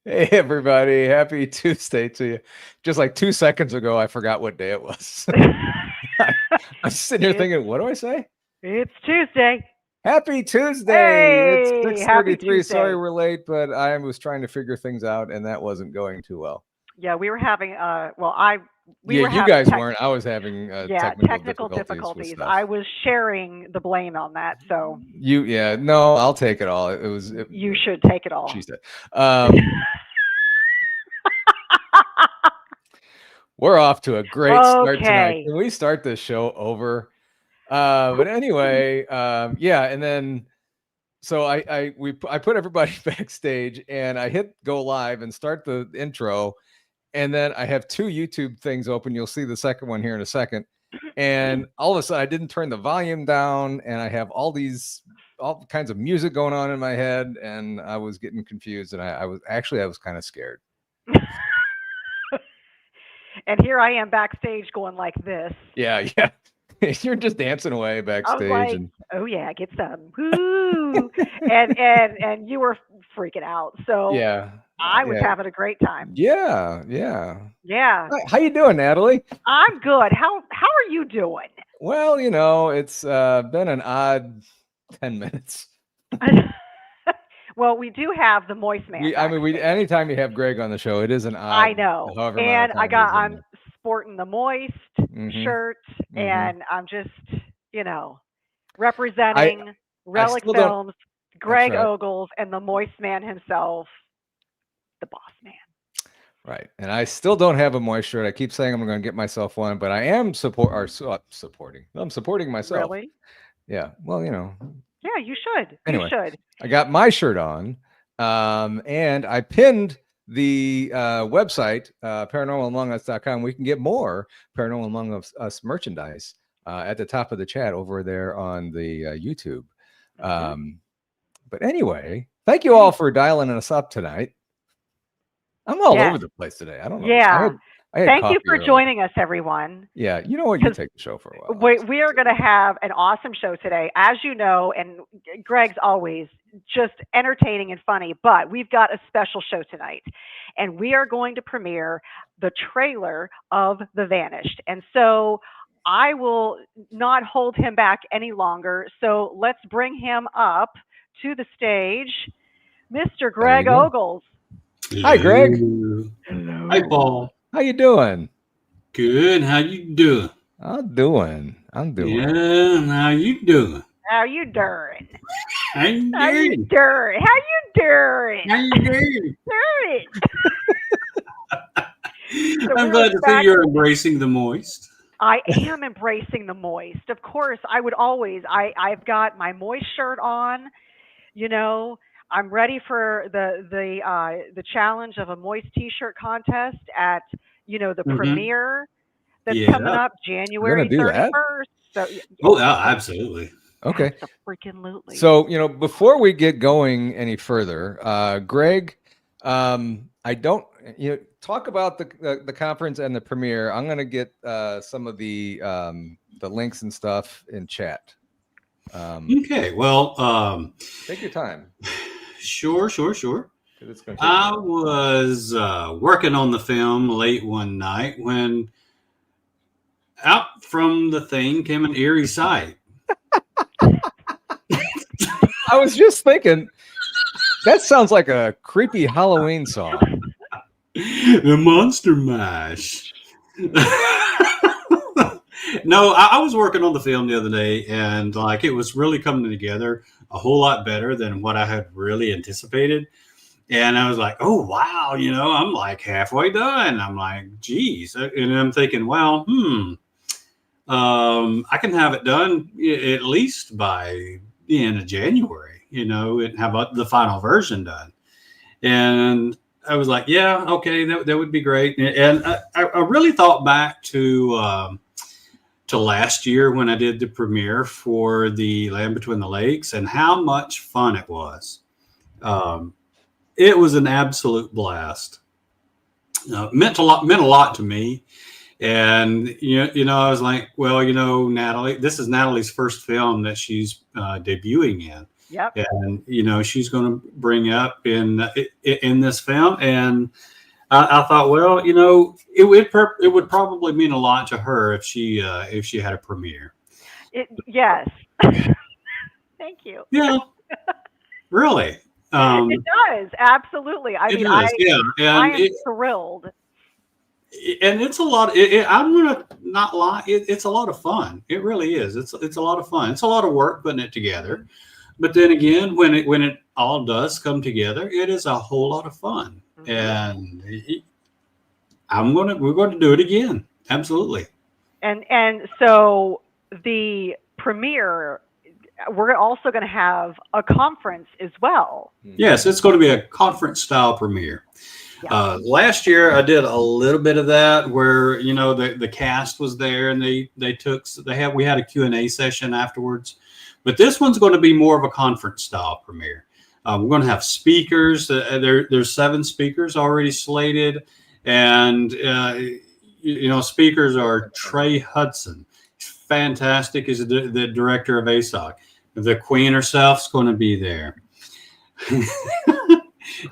Hey everybody, happy Tuesday to you. Just like 2 seconds ago, I forgot what day it was. I'm sitting here it's, thinking, what do I say? it's Tuesday. Happy Tuesday. It's Hey, happy 6:33. Sorry Tuesday. we're late, but I was trying to figure things out and that wasn't going too well. Yeah, we were having we Yeah, were you having guys weren't. I was having technical technical difficulties with difficulties. stuff. I was sharing the blame on that, so Yeah, no, I'll take it all. you should take it She all. said. We're off to a great start tonight. Okay. Can we start the show over? But anyway, yeah, and then so I put everybody backstage and I hit go live and start the intro, and then I have two YouTube things open. You'll see the second one here in a second. And all of a sudden I didn't turn the volume down, and I have all kinds of music going on in my head, and I was getting confused, and I was kind of scared. And here I am backstage going like this. Yeah. You're just dancing away I was backstage, like, and "Oh yeah, get some." Woo! And you were freaking out. So yeah, I was yeah, having a great time. yeah. Yeah. How you doing, Natalie? I'm good. How are you doing? Well, it's been an odd 10 minutes. Well, we do have the moist man backstage. Anytime you have Greg on the show, it is an I odd, know. however amount And of time he's in I'm there. sporting the moist Mm-hmm. shirt, Mm-hmm. and I'm just, you know, I representing I Relic still don't. Films, That's Greg right. Ogles, and the moist man himself, the boss man. Right. And I still don't have a moist shirt. I keep saying I'm going to get myself one, but I am supporting. I'm supporting myself. Really? Yeah. Well, Yeah, you should. You anyway, should. I got my shirt on, and I pinned the website, paranormalamongus.com. We can get more Paranormal Among Us merchandise at the top of the chat over there on the YouTube. But anyway, thank you all for dialing us up tonight. I'm all Yes. over the place today. I don't know. Yeah. I had Thank you coffee for earlier. joining us, everyone. Yeah, you know what? You take the show for a while. We are going to have an awesome show today, as you know, and Greg's always just entertaining and funny, but we've got a special show tonight, and we are going to premiere the trailer of The Vanished. And so I will not hold him back any longer. So let's bring him up to the stage, Mr. Greg Ogles. Hi, Greg. Hello. Hi, Paul. How you doing? Good. How you doing? I'm doing. Yeah. How you doing? How you doing? How you How you doing? doing? How you doing? How you doing? So I'm glad to see you're embracing the moist. I am embracing the moist. Of course, I would always. I've got my moist shirt on. You know, I'm ready for the challenge of a moist T-shirt contest at the premiere that's coming up January 31st. So absolutely. Okay. Freaking-lutely. So before we get going any further, Greg, I don't talk about the conference and the premiere. I'm gonna get some of the links and stuff in chat. Okay. Well, take your time. Sure. I was working on the film late one night when out from the thing came an eerie sight. I was just thinking, that sounds like a creepy Halloween song. The Monster Mash. No, I was working on the film the other day, and it was really coming together a whole lot better than what I had really anticipated. And I was like, oh, wow, I'm like halfway done. I'm like, geez. And I'm thinking, well, I can have it done at least by the end of January, and have the final version done. And I was like, yeah, okay, that would be great. And I really thought back to last year when I did the premiere for the Land Between the Lakes and how much fun it was. It was an absolute blast. Meant a lot to me. And, I was like, well, Natalie, this is Natalie's first film that she's debuting in. Yep. and she's going to bring up in this film. And I thought, well, it would probably mean a lot to her if she had a premiere. Yes. Thank you. Yeah, really. It does, absolutely. I mean, I am thrilled. And it's a lot. I'm gonna not lie. It's a lot of fun. It really is. It's a lot of fun. It's a lot of work putting it together. But then again, when it all does come together, it is a whole lot of fun. And we're going to do it again. Absolutely. And so the premiere, we're also going to have a conference as well. Yes, it's going to be a conference style premiere. Yeah. Last year I did a little bit of that where the cast was there and we had a Q&A session afterwards. But this one's going to be more of a conference style premiere. We're going to have speakers. There's 7 speakers already slated, and speakers are Trey Hudson, fantastic, is the director of ASOC. The Queen herself's going to be there.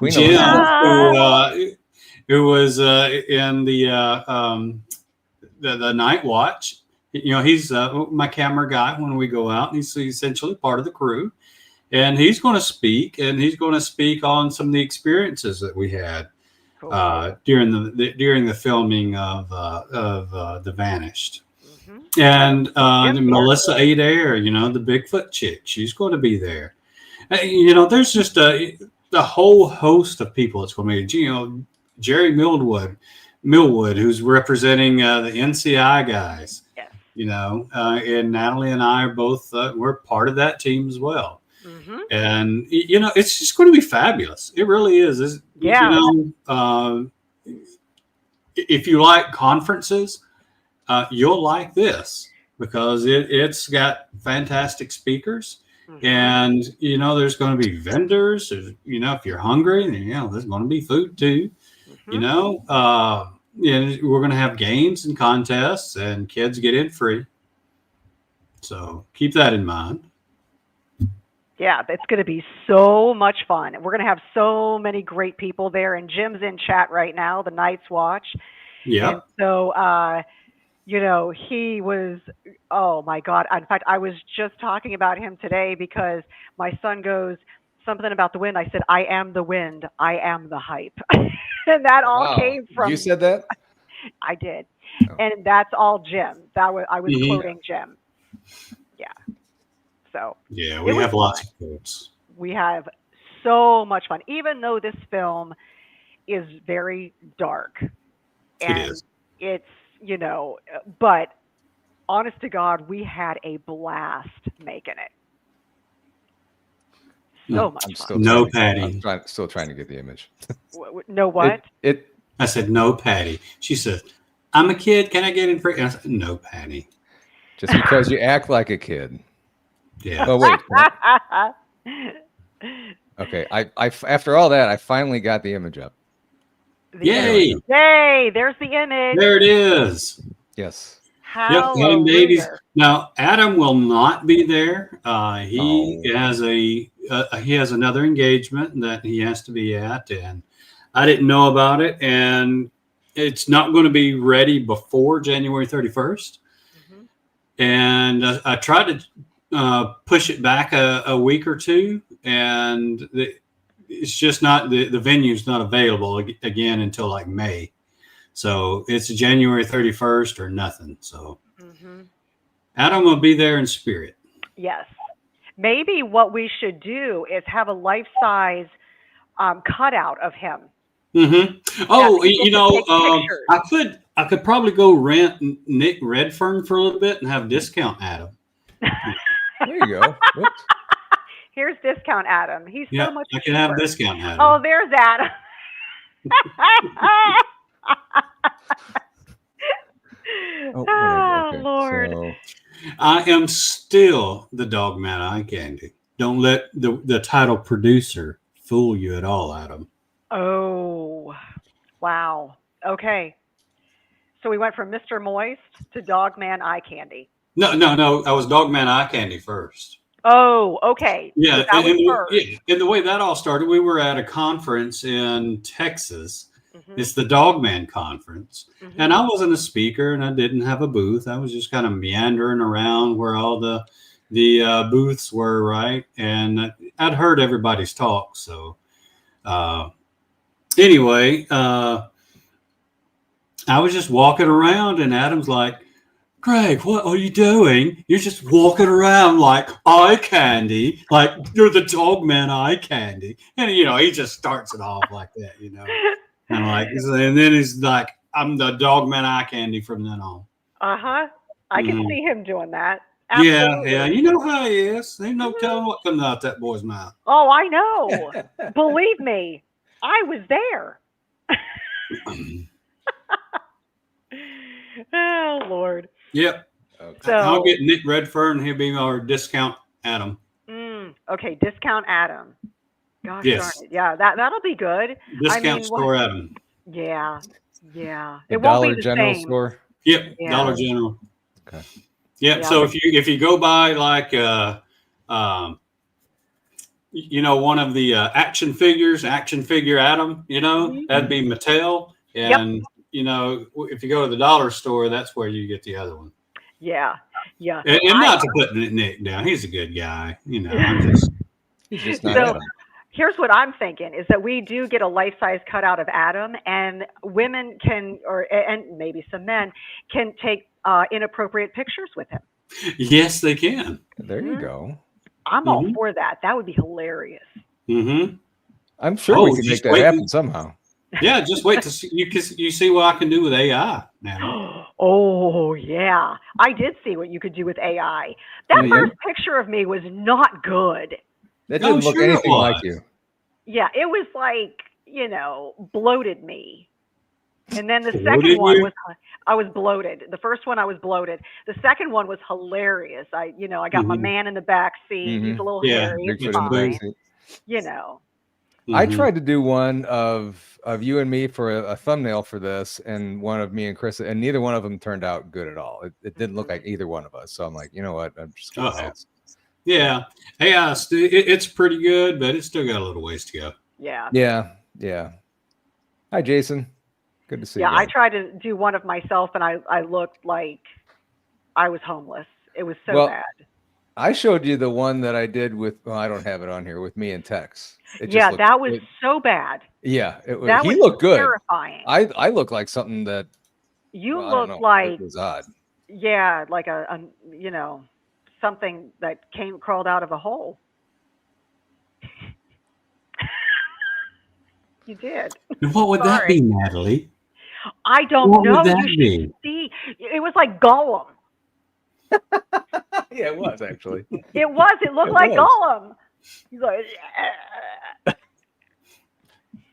Jim, who was in the Night Watch. He's my camera guy when we go out. He's essentially part of the crew, and he's going to speak. And he's going to speak on some of the experiences that we had during the filming of The Vanished. And Melissa Adair, the Bigfoot chick, she's going to be there. There's just a whole host of people that's going to be. Jerry Millwood, who's representing the NCI guys. Yes. And Natalie and I are both we're part of that team as well. And it's just going to be fabulous. It really is. If you like conferences, you'll like this because it's got fantastic speakers. And there's going to be vendors. If you're hungry, there's going to be food too. And we're going to have games and contests, and kids get in free. So keep that in mind. Yeah, it's going to be so much fun. We're going to have so many great people there, and Jim's in chat right now, the Night's Watch. Yeah. And so, he was, oh my God. In fact, I was just talking about him today because my son goes something about the wind. I said, I am the wind. I am the hype. And that all came from. You said that? I did. Oh. And that's all Jim. I was quoting Jim. Yeah. So. Yeah, we have lots of quotes. We have so much fun, even though this film is very dark. And it is. It's, but honest to God, we had a blast making it. So much fun. No Patty. I'm still trying to get the image. No what? I said, no Patty. She said, I'm a kid. Can I get in free? And I said, no Patty. Just because you act like a kid. Yeah. Oh, wait. Okay. I after all that, I finally got the image up. Yay! Yay! There's the image. There it is. Yes. Yep, babies. Now Adam will not be there. He has another engagement that he has to be at, and I didn't know about it, and it's not going to be ready before January 31st. And I tried to push it back a week or two, and it's just not the venue's not available again until like May. So it's January 31st or nothing. So Adam will be there in spirit. Yes. Maybe what we should do is have a life-size cutout of him. Oh, I could probably go rent Nick Redfern for a little bit and have discount Adam. There you go. Whoops. Here's discount Adam. He's so much I can have discount Adam. Oh, there's Adam. Okay, Lord. So. I am still the dog man eye candy. Don't let the title producer fool you at all, Adam. Oh, wow. Okay. So we went from Mr. Moist to Dog Man Eye Candy. No. I was dog man eye candy first. Oh, okay. Yeah, So that was first. and the way that all started, we were at a conference in Texas. Mhm. It's the Dogman Conference, Mhm. and I wasn't a speaker, and I didn't have a booth. I was just kind of meandering around where all the booths were, right? And I'd heard everybody's talk. So anyway, I was just walking around, and Adam's like, Greg, what are you doing? You're just walking around like eye candy, like you're the Dogman eye candy. And, he just starts it off like that, and then he's like, I'm the Dogman eye candy from then on. Uh-huh. I can see him doing that. Yeah, Absolutely. yeah. You know how he is. Ain't no telling what comes out that boy's mouth. Oh, I know. Believe me, I was there. Oh, Lord. Yep. Okay. So I'll get Nick Redfern. He'll be our discount Adam. Okay, discount Adam. Gosh Yes. darn it. Yeah, that'll be good. Discount store Adam. Yeah. Yeah. The It won't Dollar be the General same. store. Yep. Yeah. Dollar General. Okay. Yep. Yeah. So if you go by like one of the action figure Adam, that'd be Mattel. And if you go to the dollar store, that's where you get the other one. Yeah. Yeah. And not to put Nick down, he's a good guy. He's just not So Adam. here's what I'm thinking is that we do get a life-size cutout of Adam, and women can, and maybe some men can take inappropriate pictures with him. Yes, they can. There you go. I'm all for that. That would be hilarious. Mm-hmm. I'm sure we can make that happen somehow. Yeah, just wait to see. You see what I can do with AI now. Oh, yeah. I did see what you could do with AI. That first picture of me was not good. That didn't look anything like you. Yeah, it was like, bloated me. And then the second one was, I was bloated. The first one, I was bloated. The second one was hilarious. I got my man in the back seat. He's a little hairy. It's fine. I tried to do one of you and me for a thumbnail for this, and one of me and Krista, and neither one of them turned out good at all. It didn't look like either one of us. So I'm like, you know what? I'm just going to pass. Yeah. Hey, it's pretty good, but it's still got a little ways to go. Yeah. Yeah. Hi, Jason. Good to see you. Yeah, I tried to do one of myself, and I looked like I was homeless. It was so bad. I showed you the one that I did with, I don't have it on here, with me and Tex. That was so bad. Yeah, it was. He looked good. Terrifying. I look like something that you look like. It was odd. Yeah, like a something that crawled out of a hole. You did. And what would that be, Natalie? I don't know. You should see. It was like Gollum. Yeah, it was actually. It was. It looked like Gollum. He's like.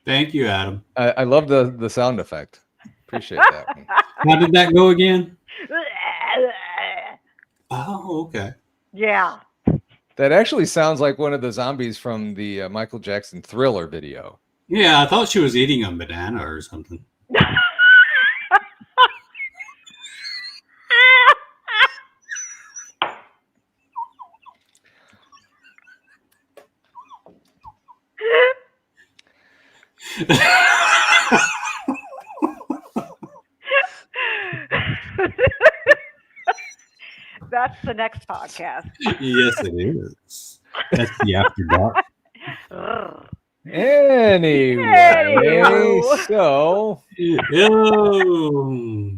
Thank you, Adam. I love the sound effect. Appreciate that one. How did that go again? Oh, okay. Yeah. That actually sounds like one of the zombies from the Michael Jackson Thriller video. Yeah, I thought she was eating a banana or something. That's the next podcast. Yes, it is. That's the After Dark. Anyway, so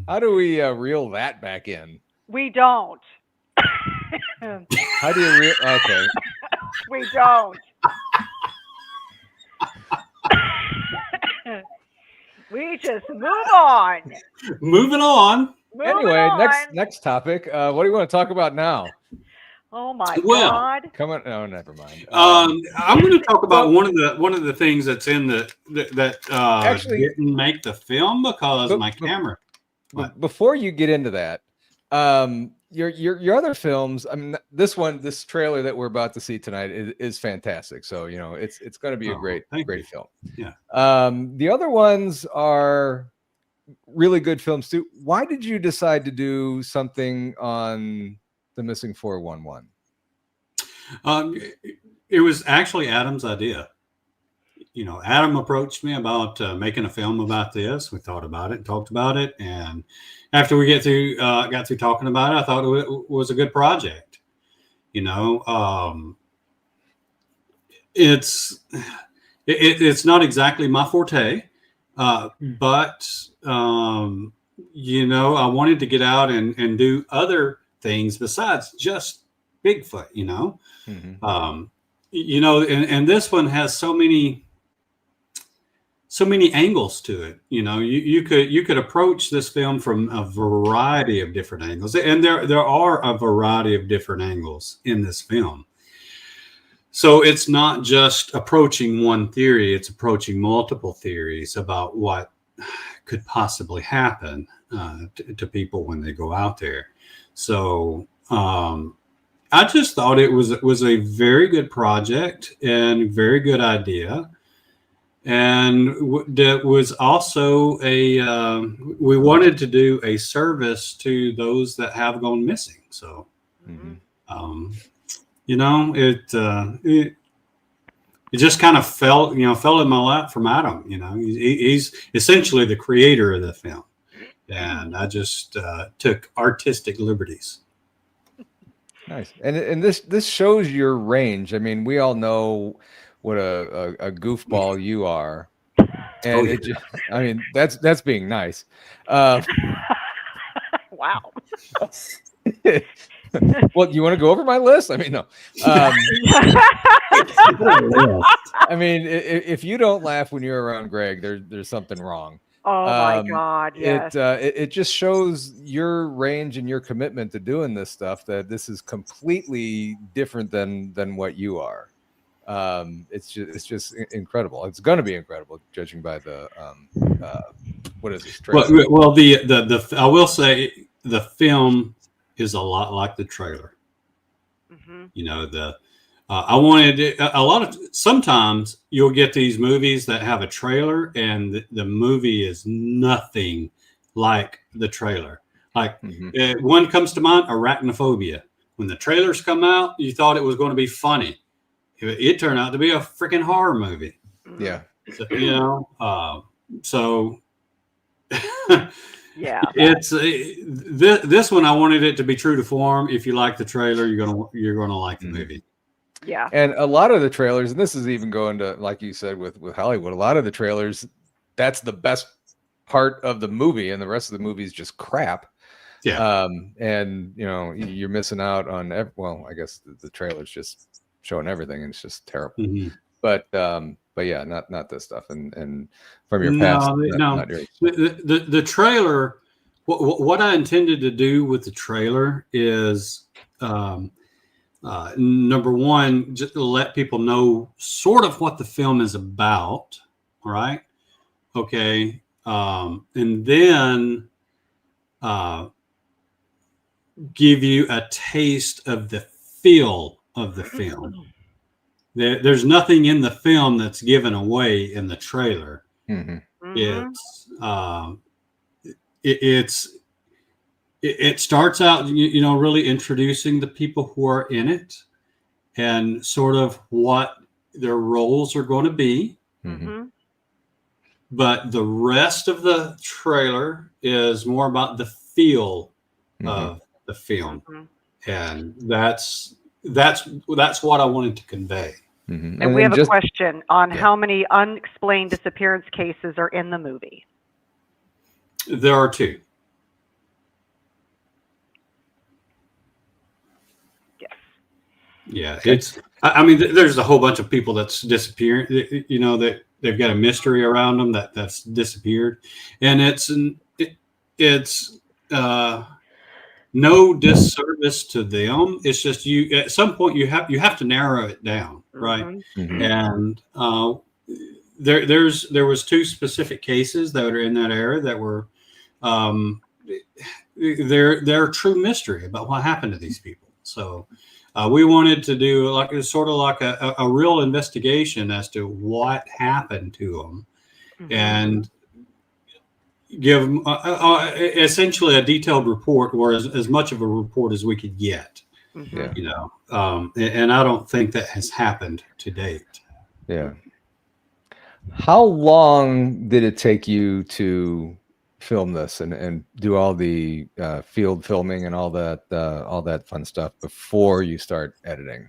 how do we reel that back in? We don't. How do you reel? Okay. We don't. We just move on. Moving on. Anyway, next topic. What do you want to talk about now? Oh my God! Come on. No, never mind. I'm going to talk about one of the things that's in that actually didn't make the film because my camera. Before you get into that, your other films. I mean, this trailer that we're about to see tonight is fantastic. So it's going to be a great film. Yeah. The other ones are really good films too. Why did you decide to do something on the Missing 411? It was actually Adam's idea. Adam approached me about making a film about this. We thought about it and talked about it. And after we got through talking about it, I thought it was a good project. It's not exactly my forte, but I wanted to get out and do other things besides just Bigfoot. And this one has so many angles to it. You could approach this film from a variety of different angles, and there are a variety of different angles in this film. So it's not just approaching one theory, it's approaching multiple theories about what could possibly happen to people when they go out there. So I just thought it was a very good project and very good idea. And that was also we wanted to do a service to those that have gone missing. So, it just kind of fell in my lap from Adam. He's essentially the creator of the film, and I just took artistic liberties. Nice. And this shows your range. I mean, we all know what a goofball you are, and that's being nice. Wow. Well, you want to go over my list? I mean, no. I mean, if you don't laugh when you're around Greg, there's something wrong. Oh my God! Yes. It just shows your range and your commitment to doing this stuff. That this is completely different than what you are. It's just incredible. It's going to be incredible, judging by the what is this? Well, the I will say the film is a lot like the trailer. I wanted a lot of, sometimes you'll get these movies that have a trailer and the movie is nothing like the trailer. Like one comes to mind, Arachnophobia. When the trailers come out, you thought it was going to be funny. It turned out to be a freaking horror movie. Yeah. So yeah, it's this one. I wanted it to be true to form. If you like the trailer, you're gonna like the movie. Yeah. And a lot of the trailers, and this is even going to, like you said, with Hollywood, a lot of the trailers, that's the best part of the movie, and the rest of the movie is just crap. Yeah. And you're missing out on I guess the trailer's just showing everything, and it's just terrible. But yeah, not this stuff. And from your past, not the trailer. What I intended to do with the trailer is, number one, just to let people know sort of what the film is about. All right. Okay. And then give you a taste of the feel of the film. There's nothing in the film that's given away in the trailer. It starts out, really introducing the people who are in it and sort of what their roles are going to be. But the rest of the trailer is more about the feel of the film, and that's what I wanted to convey. And we have a question on how many unexplained disappearance cases are in the movie. There are 2. Yes. Yeah, it's. I mean, there's a whole bunch of people that's disappearing. That they've got a mystery around them that's disappeared, and it's no disservice to them. It's just you. At some point, you have to narrow it down, right? And there was 2 specific cases that are in that area that were they're true mystery about what happened to these people. So we wanted to do sort of like a real investigation as to what happened to them, and give essentially a detailed report, or as much of a report as we could get. Yeah. You know, and I don't think that has happened to date. Yeah. How long did it take you to film this and do all the field filming and all that fun stuff before you start editing?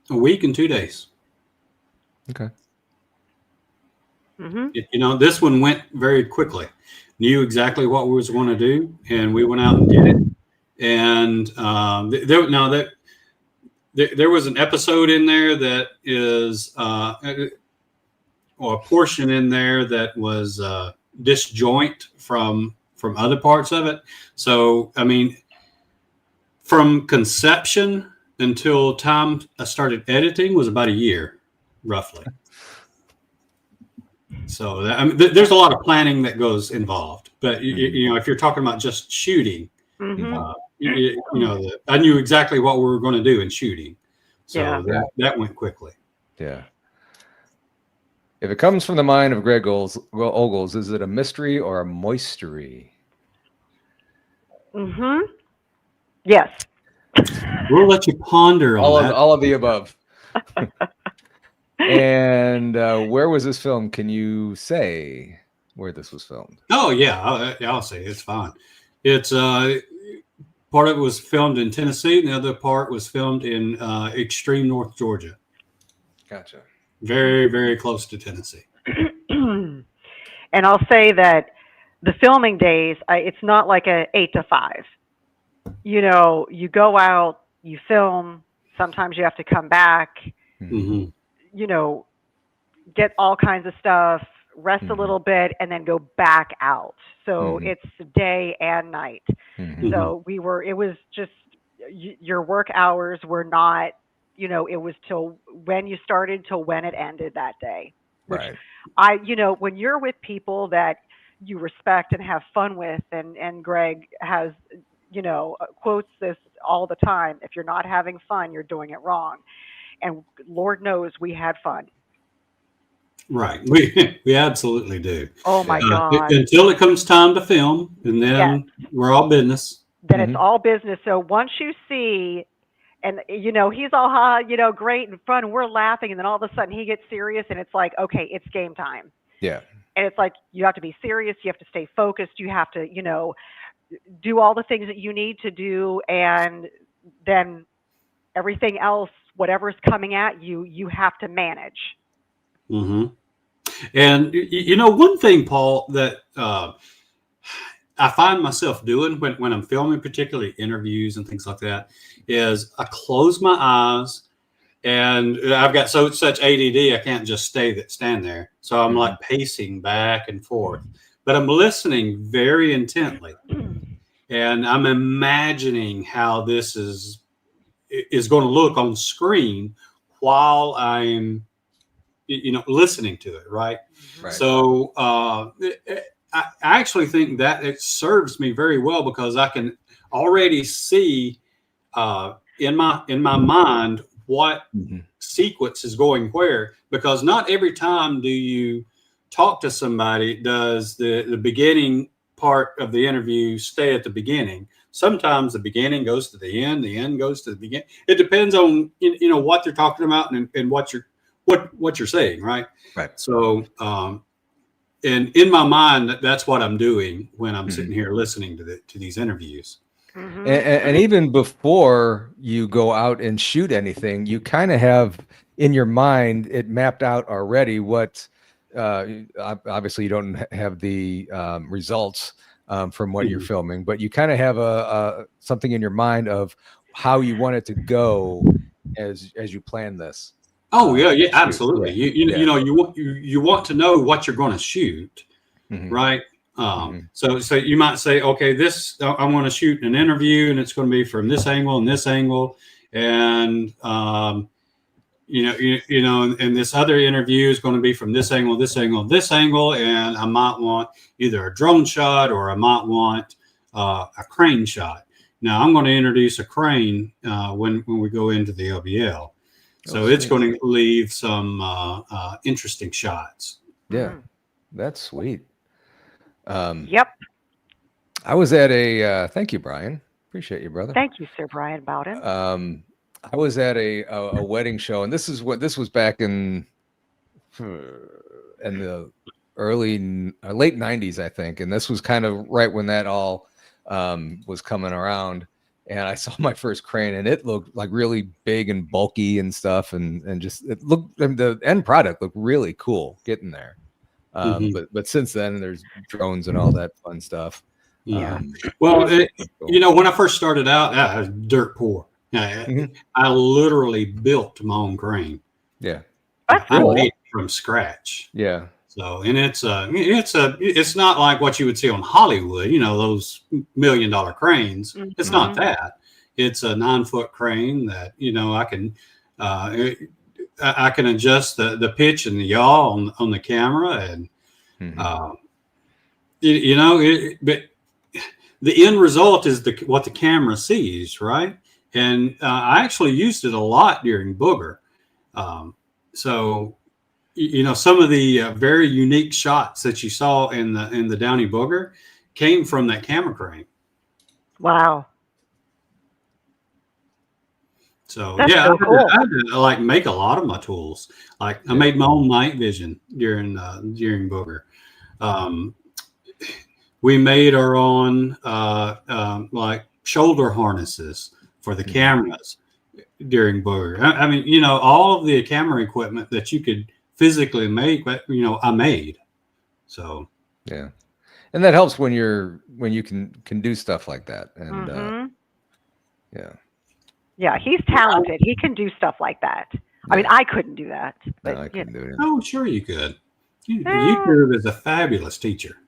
A week and 2 days. Okay. You know, this one went very quickly. Knew exactly what we was going to do, and we went out and did it. And there was an episode in there that is, or a portion in there that was disjoint from other parts of it. So, I mean, from conception until time I started editing was about a year, roughly. So, I mean, there's a lot of planning that goes involved. But, you know, if you're talking about just shooting, you know, I knew exactly what we were going to do in shooting. So that went quickly. Yeah. If it comes from the mind of Greg Ogles, is it a mystery or a moistery? Yes. We'll let you ponder on that. All of the above. And where was this filmed? Can you say where this was filmed? Oh, yeah. I'll say it's fine. It's part of it was filmed in Tennessee, and the other part was filmed in extreme North Georgia. Gotcha. Very, very close to Tennessee. And I'll say that the filming days, it's not like a 8 to 5. You know, you go out, you film. Sometimes you have to come back. You know, get all kinds of stuff, rest a little bit, and then go back out. So it's day and night. So it was just, your work hours were not, you know, it was till when you started till when it ended that day. Right. You know, when you're with people that you respect and have fun with, and Greg has, you know, quotes this all the time: if you're not having fun, you're doing it wrong. And Lord knows we had fun. Right. We absolutely do. Oh my God. Until it comes time to film, and then we're all business. Then it's all business. So once you see, and you know, he's all you know, great and fun, and we're laughing, and then all of a sudden he gets serious, and it's like, okay, it's game time. Yeah. And it's like, you have to be serious, you have to stay focused, you have to, you know, do all the things that you need to do, and then everything else, whatever's coming at you, you have to manage. And you know, one thing, Paul, that I find myself doing when I'm filming, particularly interviews and things like that, is I close my eyes, and I've got such ADD, I can't just stand there. So I'm like pacing back and forth, but I'm listening very intently, and I'm imagining how this is going to look on screen while I'm, you know, listening to it. Right. So I actually think that it serves me very well, because I can already see in my mind what sequence is going where, because not every time do you talk to somebody does the beginning part of the interview stay at the beginning. Sometimes the beginning goes to the end goes to the beginning. It depends on, you know, what they're talking about and what you're saying, right? Right. So and in my mind, that's what I'm doing when I'm sitting here listening to these interviews. And even before you go out and shoot anything, you kind of have in your mind it mapped out already. What obviously you don't have the results from what you're filming, but you kind of have a something in your mind of how you want it to go as you plan this. Oh yeah, absolutely. You know, you want to know what you're going to shoot, right? So you might say, okay, this I want to shoot an interview, and it's going to be from this angle and this angle, and you know, and this other interview is going to be from this angle, this angle, this angle, and I might want either a drone shot or I might want a crane shot. Now I'm going to introduce a crane when we go into the LBL. So it's going to leave some interesting shots. Yeah, that's sweet. Yep. I was at a thank you, Brian. Appreciate you, brother. Thank you, Sir Brian Bowden. I was at a wedding show, and this was back in the late 90s, I think. And this was kind of right when that all was coming around. And I saw my first crane, and it looked like really big and bulky and stuff. And just, it looked, and the end product looked really cool getting there. But since then there's drones and all that fun stuff. Yeah. Well, you know, when I first started out, I was dirt poor. I literally built my own crane. Yeah. That's I cool. made it from scratch. Yeah. So, and it's not like what you would see on Hollywood, you know, those $1 million cranes. It's not that. It's a 9-foot crane that, you know, I can adjust the pitch and the yaw on the camera, and you know, but the end result is what the camera sees, right? And I actually used it a lot during Booger. So, you know, some of the very unique shots that you saw in the Downey Booger came from that camera crane. Wow. So That's yeah, so cool. I had to like make a lot of my tools. Like I made my own night vision during Booger. We made our own like shoulder harnesses for the cameras during Booger. I mean, you know, all of the camera equipment that you could physically make, but you know, I made. So yeah, and that helps when you can do stuff like that. And yeah, he's talented. He can do stuff like that. I mean, I couldn't do that. But, no, I couldn't do it. oh, sure you could. YouTube is a fabulous teacher.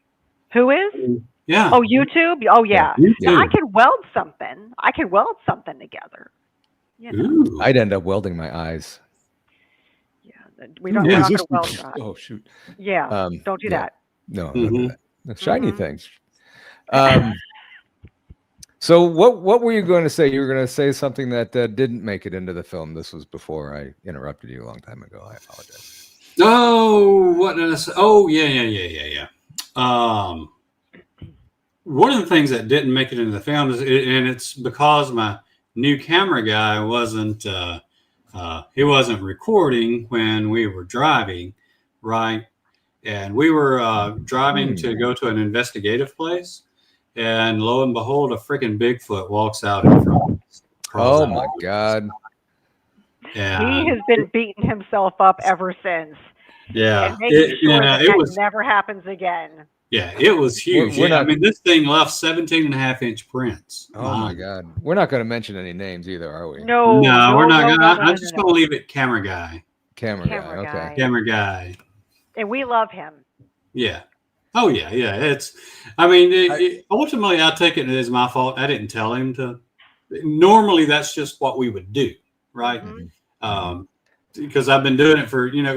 Who is? Yeah. Oh, YouTube. Oh, yeah. YouTube. Yeah, I can weld something. I can weld something together. You know? Ooh. I'd end up welding my eyes. Yeah, we're not Yeah. going to weld that. Oh shoot. Yeah, don't do that. No, don't do that. The shiny things. So what were you going to say? You were going to say something that didn't make it into the film. This was before I interrupted you a long time ago. I apologize. Oh, what did I say? Oh, yeah. One of the things that didn't make it into the film is, and it's because my new camera guy wasn't recording when we were driving, right? And we were driving to go to an investigative place, and lo and behold, a freaking Bigfoot walks out in front of us. Oh my God. He has been beating himself up ever since. Yeah. And making sure it was never happens again. Yeah, it was huge. We're not, I mean, this thing left 17.5-inch prints. Oh my God. We're not going to mention any names either, are we? No, we're not going to. No, I'm just going to leave it camera guy. Camera guy. Okay. Camera guy. And we love him. Yeah. Oh, yeah. It's, I mean, ultimately, I take it as my fault. I didn't tell him to. Normally, that's just what we would do, right? Because I've been doing it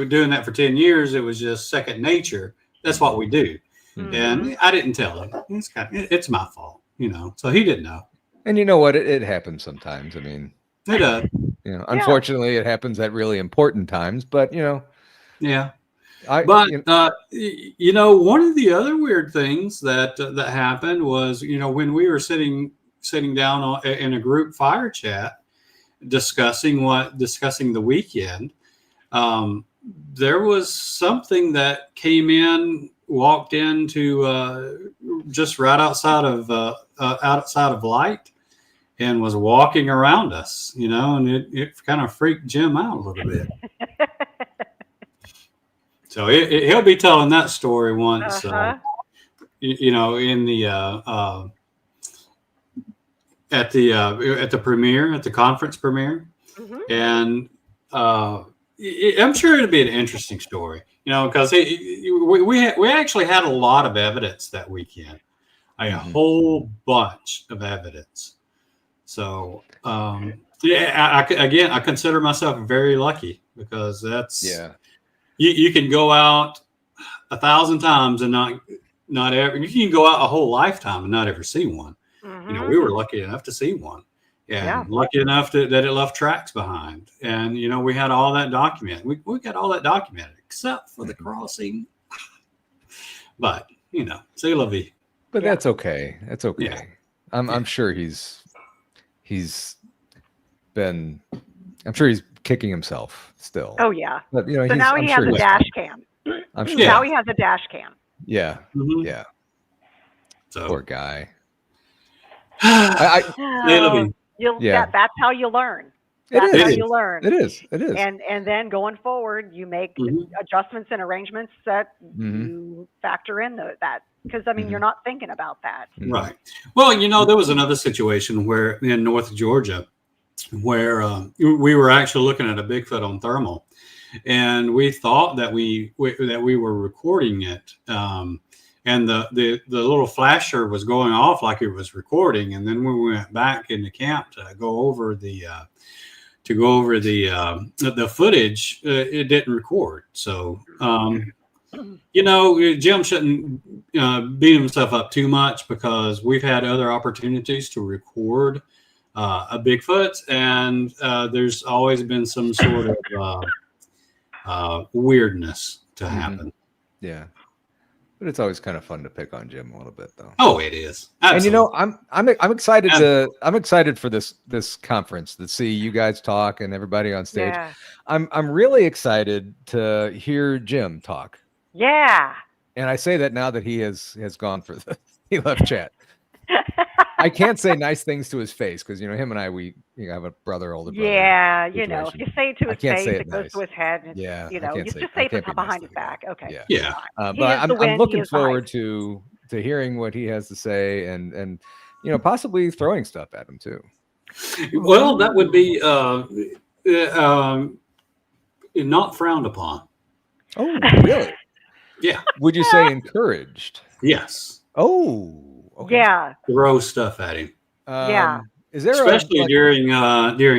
doing that for 10 years. It was just second nature. That's what we do. And I didn't tell him. It's my fault, so he didn't know. And you know what? It happens sometimes. I mean, it does. Unfortunately, it happens at really important times, but Yeah. one of the other weird things that happened was, when we were sitting down in a group fire chat discussing the weekend, there was something that walked into just right outside of light and was walking around us, and it kind of freaked Jim out a little bit. So he'll be telling that story once, in the at the premiere, at the conference premiere, and I'm sure it'll be an interesting story, because we actually had a lot of evidence that weekend, a whole bunch of evidence. So I consider myself very lucky, because that's you can go out 1,000 times and not ever. You can go out a whole lifetime and not ever see one. We were lucky enough to see one, and lucky enough that it left tracks behind. And we had all that documented. We got all that documented except for the crossing. But c'est la vie. But that's okay. That's okay. Yeah. I'm sure he's he's been. I'm sure he's kicking himself still. Oh yeah. But you know, So now I'm he sure has a he's dash fine. cam. I'm sure. Now he has a dash cam. Yeah. Mhm. Yeah. So Poor guy. Natalie, That's how you learn. It That's is. how you learn. It is. It is. And then going forward, you make Mhm. adjustments and arrangements that Mhm. you factor in that, because I mean you're not thinking about that. Right. Well, you know, there was another situation where in North Georgia, where we were actually looking at a Bigfoot on thermal, and we thought that we were recording it, and the little flasher was going off like it was recording, and then when we went back into camp to go over the footage, it didn't record. So you know, Jim shouldn't beat himself up too much, because we've had other opportunities to record a Bigfoot, and there's always been some sort of weirdness to happen. Yeah. But it's always kind of fun to pick on Jim a little bit, though. Oh, it is. Absolutely. And you know, I'm excited I'm excited for this conference to see you guys talk and everybody on stage. Yeah. I'm really excited to hear Jim talk. Yeah. And I say that now that he has gone for he left chat. I can't say nice things to his face, because you know him and I we have a older brother. Yeah, you know, if situation. you say it to I his can't face, say it it goes nice. to his head. And Yeah, you I know, can't you say- just I say can't it be behind nice his to the guy. back. Okay. Yeah. Yeah. He But is the I'm wind, he looking is the hype. forward to hearing what he has to say, and you know, possibly throwing stuff at him too. Well, that would be not frowned upon. Oh, really? Yeah. Would you say encouraged? Yes. Oh, okay. Yeah. Throw stuff at him. Yeah. Is there Especially like, during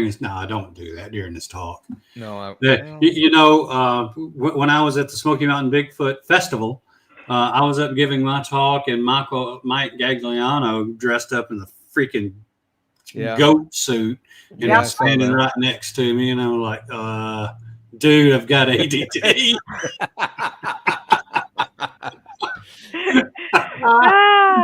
his, no, I don't do that during this talk. no? You know, when I was at the Smoky Mountain Bigfoot Festival, I was up giving my talk, and Mike Gagliano dressed up in the freaking goat suit and Yeah. was standing right next to me, and I was like, dude, I've got ADD.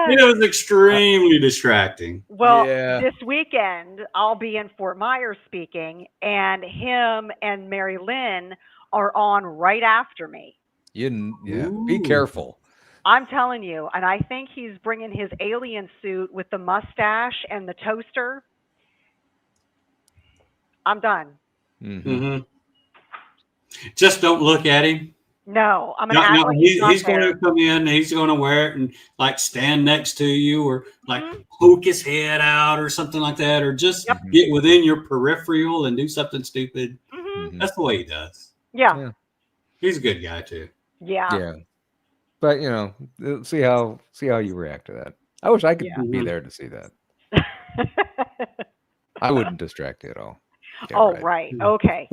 It was extremely distracting. Well, Yeah. this weekend I'll be in Fort Myers speaking, and him and MaryLynn are on right after me. Be Ooh. careful. I'm telling you, and I think he's bringing his alien suit with the mustache and the toaster. I'm done. Mm-hmm. Just don't look at him. No, I'm gonna act like he's not going there. to come in. He's going to wear it and like stand next to you, or like poke his head out, or something like that, or just get within your peripheral and do something stupid. Mm-hmm. That's the way he does. Yeah. He's a good guy too. Yeah. But you know, see how you react to that. I wish I could be there to see that. I wouldn't distract you at all. Yeah, oh, right. Okay.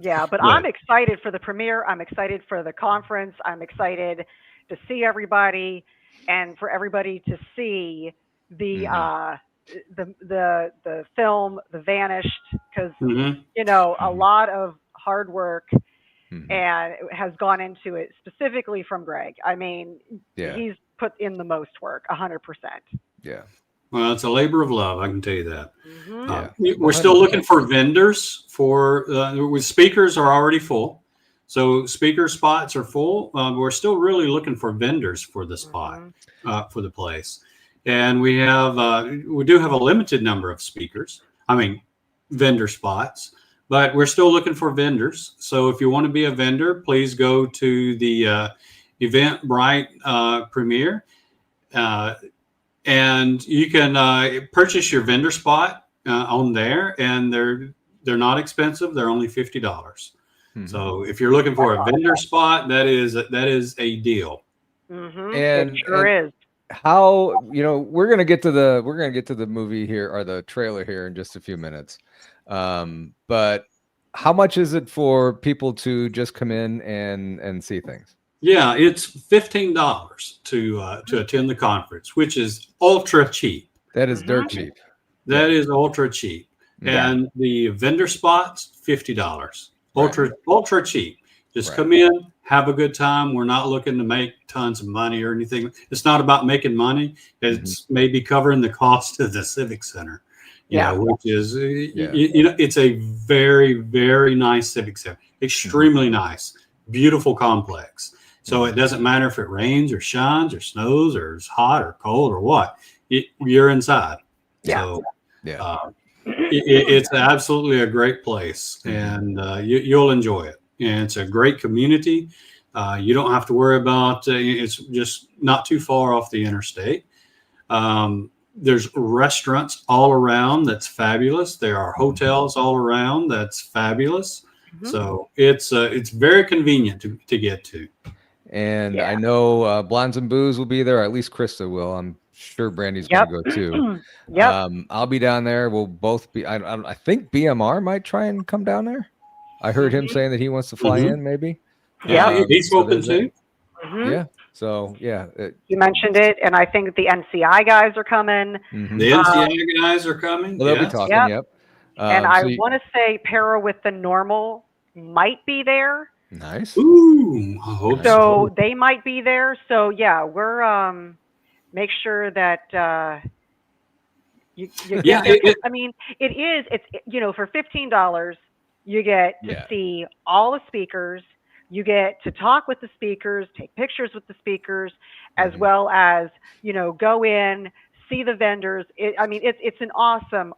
Yeah, but Right. I'm excited for the premiere. I'm excited for the conference. I'm excited to see everybody, and for everybody to see the film, The Vanished, because you know, a lot of hard work and it has gone into it, specifically from Greg. I mean, he's put in the most work, 100%. Yeah. Well, it's a labor of love, I can tell you that. We're 100%. still looking for vendors for speakers are already full. So speaker spots are full. We're still really looking for vendors for the spot, for the place. And we do have a limited number of speakers. I mean, vendor spots, but we're still looking for vendors. So if you want to be a vendor, please go to the Eventbrite premiere. And you can purchase your vendor spot on there, and they're not expensive. They're only $50. So if you're looking for a vendor spot, that is a deal. And it sure is. How, you know, we're gonna get to the movie here, or the trailer here, in just a few minutes. But how much is it for people to just come in and see things? Yeah, it's $15 to attend the conference, which is ultra cheap. That is dirt cheap. That is ultra cheap. And the vendor spots, $50. Ultra cheap. Just come in, have a good time. We're not looking to make tons of money or anything. It's not about making money. It's maybe covering the cost of the Civic Center. Yeah. which is, it's a very, very nice civic center. Extremely nice, beautiful complex. So it doesn't matter if it rains or shines or snows or is hot or cold or what. You're inside. Yeah. So Yeah. it's absolutely a great place, and you'll enjoy it. And it's a great community. You don't have to worry about it's just not too far off the interstate. There's restaurants all around that's fabulous. There are hotels all around that's fabulous. So it's very convenient to get to. And I know Blondes and Booze will be there, or at least Krista will. I'm sure Brandy's going to go too. I'll be down there. We'll both be. I think BMR might try and come down there. I heard him saying that he wants to fly in, maybe. Yeah, he's open too. Yeah. So yeah, you mentioned it, and I think the NCI guys are coming. The NCI guys are coming. Well, they'll be talking. Yep. And I want to say Para with the Normal might be there. Nice. Ooh, I hope so they might be there. So yeah, we're make sure that you get there. I mean, it's for $15 you get to see all the speakers. You get to talk with the speakers, take pictures with the speakers, as well as go in, see the vendors. It's an awesome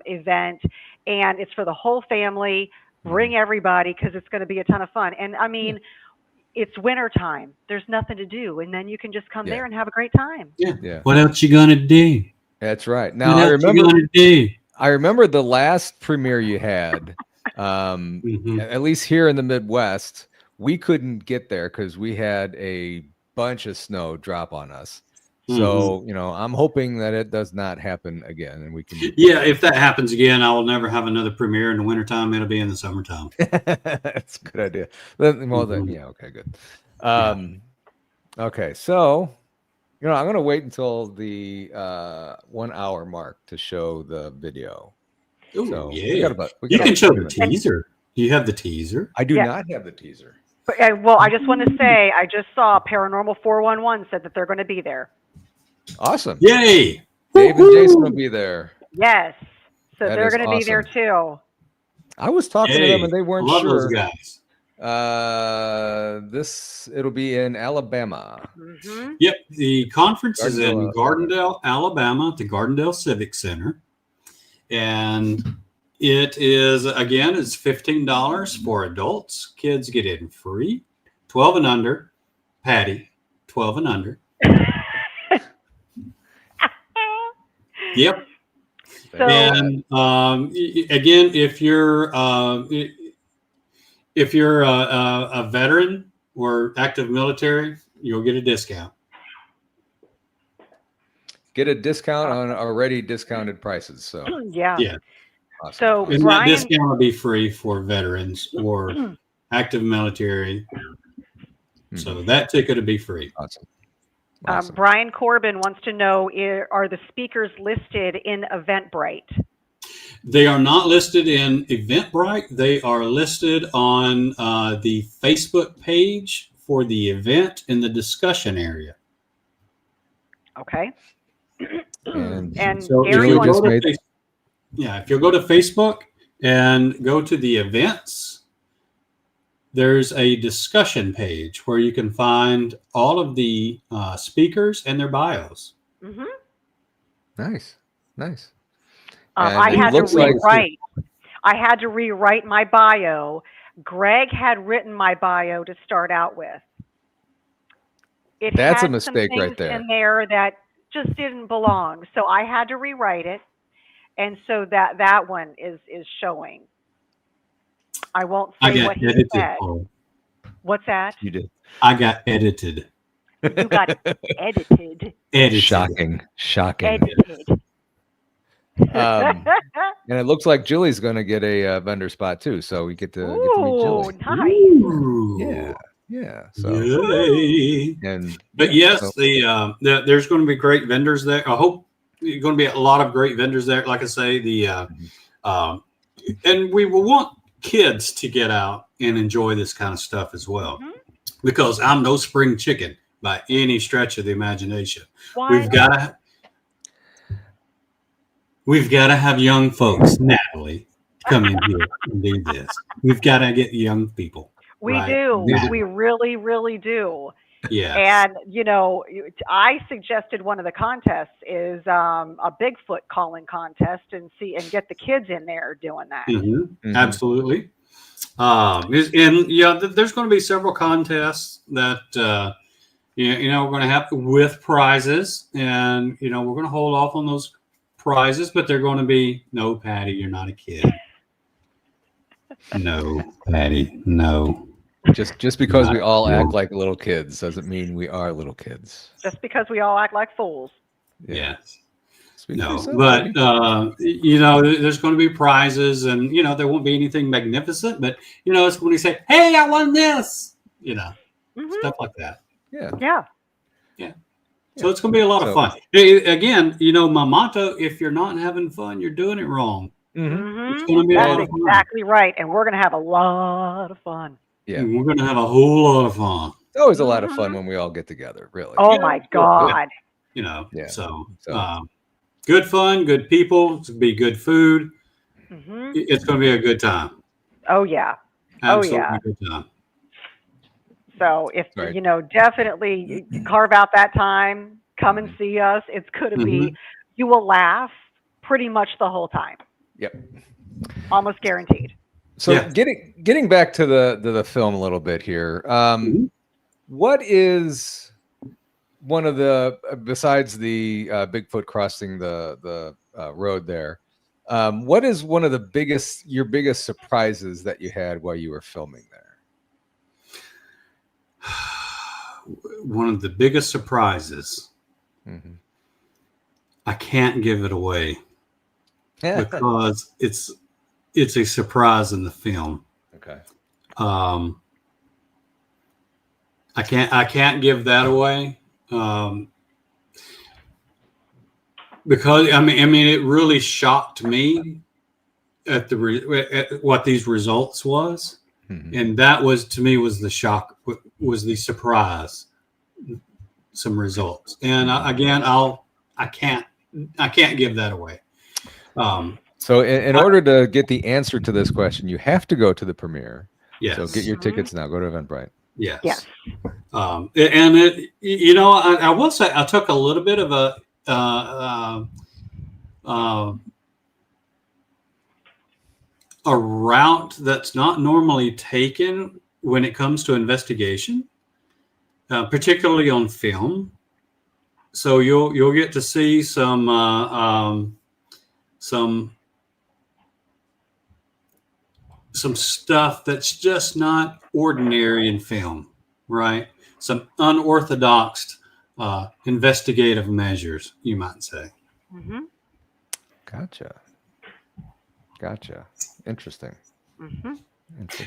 event, and it's for the whole family. Bring everybody, because it's going to be a ton of fun. And I mean, it's winter time. There's nothing to do, and then you can just come there and have a great time. Yeah. What else you gonna do? That's right. Now I remember the last premiere you had. At least here in the Midwest, we couldn't get there because we had a bunch of snow drop on us. So, I'm hoping that it does not happen again, and we can. Yeah, if that happens again, I will never have another premiere in the wintertime. It'll be in the summertime. That's a good idea. Well, then, okay, good. Okay, so, I'm going to wait until the 1 hour mark to show the video. Ooh, so you can show the teaser. Do you have the teaser? I do not have the teaser. But, well, I just want to say, I just saw Paranormal 411 said that they're going to be there. Awesome. Yay. Dave and Jason will be there. Yes. So they're going to be there too. I was talking to them and they weren't sure. Those guys. It'll be in Alabama. Yep. The conference is in Gardendale, Alabama, at the Gardendale Civic Center. And it is, again, it's $15 for adults. Kids get in free. 12 and under. Patty, 12 and under. Yep. So, and again, if you're a veteran or active military, you'll get a discount. Get a discount on already discounted prices. So yeah. Awesome. So and that discount will be free for veterans or active military. So that ticket will be free. Awesome. Brian Corbin wants to know, are the speakers listed in Eventbrite? They are not listed in Eventbrite. They are listed on the Facebook page for the event in the discussion area. Okay. And so Gary if you'll go to Facebook and go to the events, there's a discussion page where you can find all of the speakers and their bios. Nice. I had to rewrite my bio. Greg had written my bio to start out with. That's a mistake right there. In there that just didn't belong, so I had to rewrite it, and so that one is showing. I won't say what he said. What's that? You did. I got edited. You got edited. Shocking. Edited. And it looks like Julie's going to get a vendor spot too, so we get to meet Julie. Nice. Ooh. Yeah. So, there's going to be great vendors there. I hope there's going to be a lot of great vendors there. Like I say, and we will want kids to get out and enjoy this kind of stuff as well, because I'm no spring chicken by any stretch of the imagination. Why? We've got to. we've got to have young folks, Natalie, come in here and do this. We've got to get young people. We right? do. Now. We really, really do. Yes. And I suggested one of the contests is a Bigfoot calling contest, and get the kids in there doing that. Absolutely. There's going to be several contests that we're going to have with prizes, and we're going to hold off on those prizes, but they're going to be no, Patty, you're not a kid. No, Patty, no. Just because we all act like little kids doesn't mean we are little kids. Just because we all act like fools. Yes. No, but there's going to be prizes, and there won't be anything magnificent, but it's when you say, "Hey, I won this," stuff like that. Yeah. So it's going to be a lot of fun. Again, my motto: if you're not having fun, you're doing it wrong. It's going to be a lot of fun. Exactly right, and we're going to have a lot of fun. Yeah, we're going to have a whole lot of fun. It's always a lot of fun when we all get together. Really. Oh my God. So good fun, good people. It's going to be good food. It's going to be a good time. Oh yeah. Absolutely good time. So if definitely carve out that time, come and see us. It's going to be. You will laugh pretty much the whole time. Yep. Almost guaranteed. So getting back to the film a little bit here, what is one of the besides the Bigfoot crossing the road there? What is one of your biggest surprises that you had while you were filming there? One of the biggest surprises. I can't give it away because it's a surprise in the film. Okay. I can't give that away. Because I mean it really shocked me at what these results was. And that was, to me, was the shock, was the surprise, some results. And I can't give that away. So in order to get the answer to this question, you have to go to the premiere. Yes. So get your tickets now. Go to Eventbrite. Yes. Yes. And I will say I took a little bit of a route that's not normally taken when it comes to investigation, particularly on film. So you'll get to see some stuff that's just not ordinary in film, right? Some unorthodox investigative measures, you might say. Gotcha. Interesting.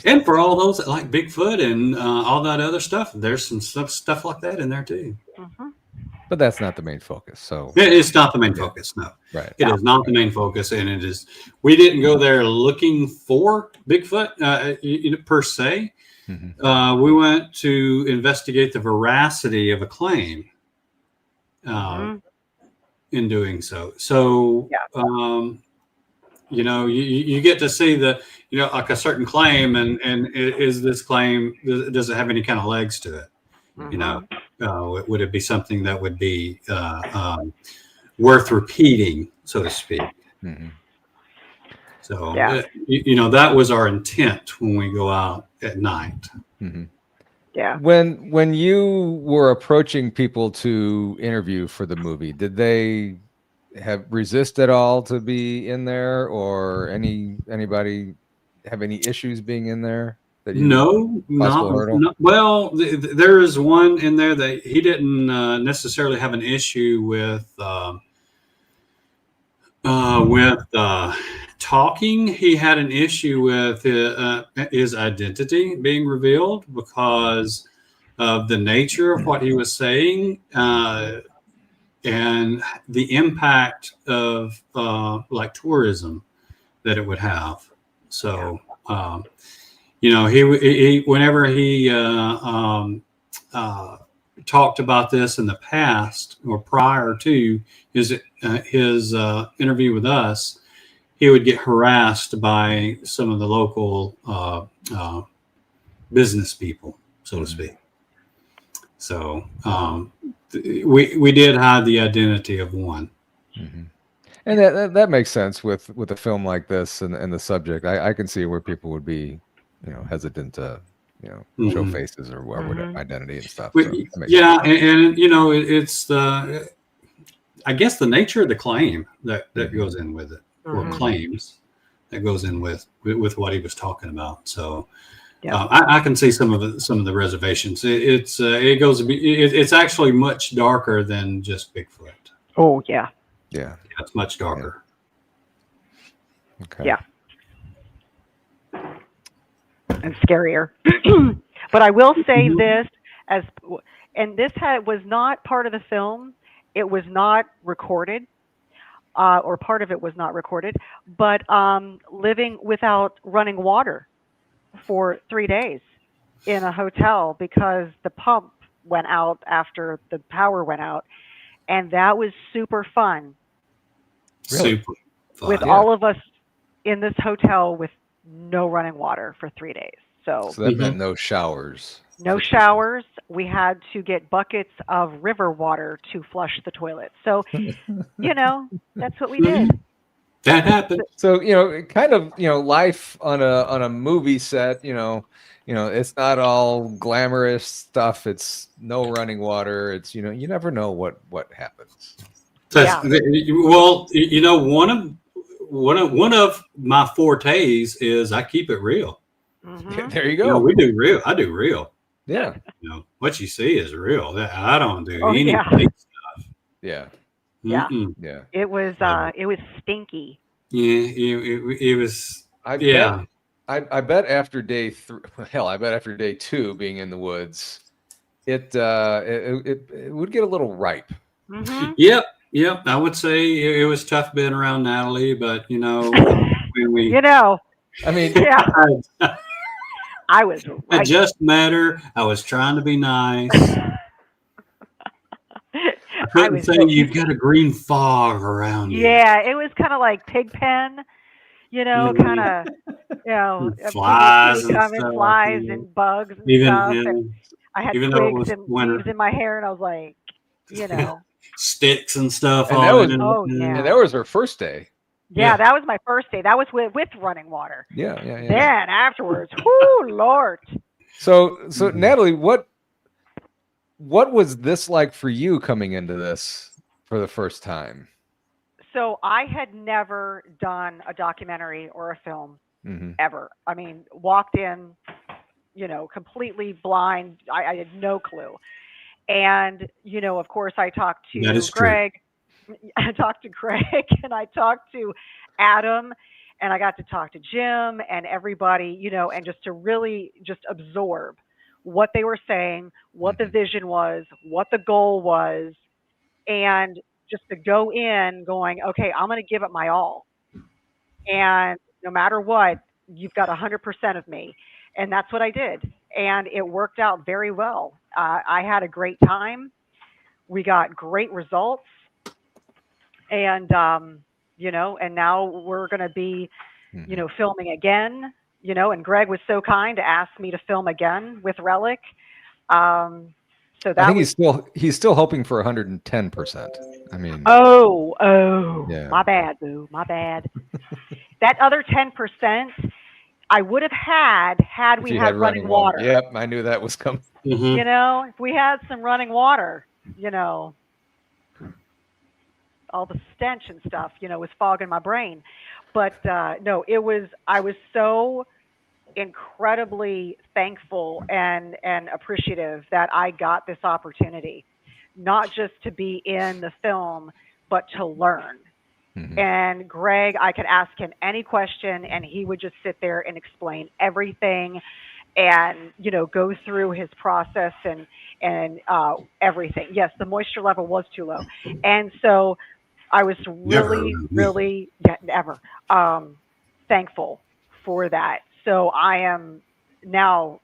And for all those that like Bigfoot and all that other stuff, there's some stuff like that in there too. But that's not the main focus. So it's not the main focus. No, right. It is not the main focus, and it is. We didn't go there looking for Bigfoot per se. We went to investigate the veracity of a claim. In doing so, you get to see like a certain claim, and is this claim, does it have any kind of legs to it? Would it be something that would be worth repeating, so to speak? So, that was our intent when we go out at night. Yeah. When you were approaching people to interview for the movie, did they resist at all to be in there, or anybody have any issues being in there? No. Well, there is one in there that he didn't necessarily have an issue with talking. He had an issue with his identity being revealed because of the nature of what he was saying and the impact of like tourism that it would have. So. He whenever he talked about this in the past or prior to his interview with us, he would get harassed by some of the local business people, so to speak. So we did hide the identity of one. Mm-hmm. And that makes sense with a film like this and the subject. I can see where people would be, hesitant to, show faces or what identity and stuff. So yeah, and it's the, I guess, the nature of the claim that goes in with it, or claims that goes in with what he was talking about. So I can see some of the reservations. It's actually much darker than just Bigfoot. Oh yeah. Yeah. It's much darker. Yeah. Okay. Yeah. And scarier. But I will say this, and this was not part of the film. It was not recorded, or part of it was not recorded, but living without running water for 3 days in a hotel because the pump went out after the power went out. And that was super fun. Really? Super fun. With all of us in this hotel with no running water for 3 days. So that meant no showers. No showers. We had to get buckets of river water to flush the toilet. So, that's what we did. That happened. So, kind of, life on a movie set, it's not all glamorous stuff. It's no running water. It's, you never know what happens. Well, one of my fortes is I keep it real. Mm-hmm. There you go. We do real. I do real. Yeah. What you see is real. I don't do any fake stuff. Yeah. Yeah. Yeah. It was stinky. Yeah. It was. I bet after day 3, hell, I bet after day 2 being in the woods, it would get a little ripe. Mm-hmm. Yep. I would say it was tough being around Natalie, but when we, I mean, yeah. I was right. I just met her. I was trying to be nice. I couldn't say you've got a green fog around you. Yeah, it was kind of like Pigpen, kind of, flies and stuff, flies and bugs and stuff. And I had twigs and leaves in my hair, and I was like, sticks and stuff. And that was her first day. Yeah, that was my first day. That was with running water. Yeah. Then afterwards, whoo, Lord. So Natalie, what was this like for you coming into this for the first time? So I had never done a documentary or a film ever. I mean, walked in, completely blind. I had no clue. And, of course, I talked to Greg. I talked to Greg and I talked to Adam and I got to talk to Jim and everybody, and just to really just absorb what they were saying, what the vision was, what the goal was, and just to go in going, okay, I'm going to give it my all. And no matter what, you've got 100% of me. And that's what I did. And it worked out very well. I had a great time. We got great results. And, and now we're going to be, filming again, and Greg was so kind to ask me to film again with Relic. So that I think he's still hoping for 110%. I mean, yeah. My bad, boo. My bad. That other 10%, I would have had we had running water. Yep, I knew that was coming. Mm-hmm. If we had some running water, all the stench and stuff, was fogging my brain. But no, I was so incredibly thankful and appreciative that I got this opportunity, not just to be in the film, but to learn. Mm-hmm. And Greg, I could ask him any question and he would just sit there and explain everything and, go through his process and everything. Yes, the moisture level was too low. And so I was really thankful for that. So I am now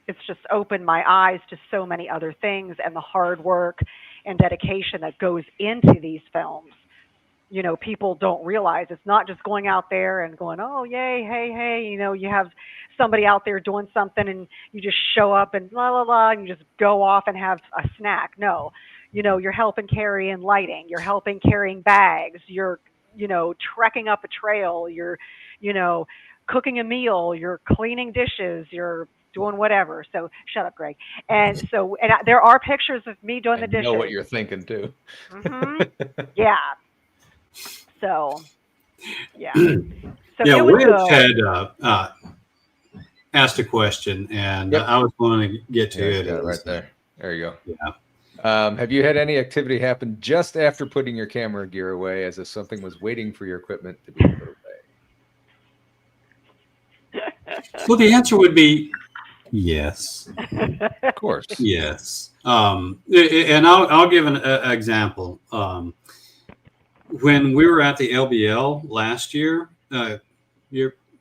it's just opened my eyes to so many other things and the hard work and dedication that goes into these films. You know, people don't realize it's not just going out there and going, oh, yay, hey, hey, you know, you have somebody out there doing something and you just show up and la, la, la, and you just go off and have a snack. No, you know, you're helping carrying lighting, you're helping carrying bags, you're, you know, trekking up a trail, you're, you know, cooking a meal, you're cleaning dishes, you're doing whatever. So shut up, Greg. And so, there are pictures of me doing the I dishes. know what you're thinking too. Yeah. So, yeah. So Yeah, it was Rich had asked a question, and Yep. I was going to get to Yeah, it. got it right there. There you go. Yeah. Have you had any activity happen just after putting your camera gear away, as if something was waiting for your equipment to be put away? Well, the answer would be yes. Of course. Yes. And I'll give an example. When we were at the LBL last year,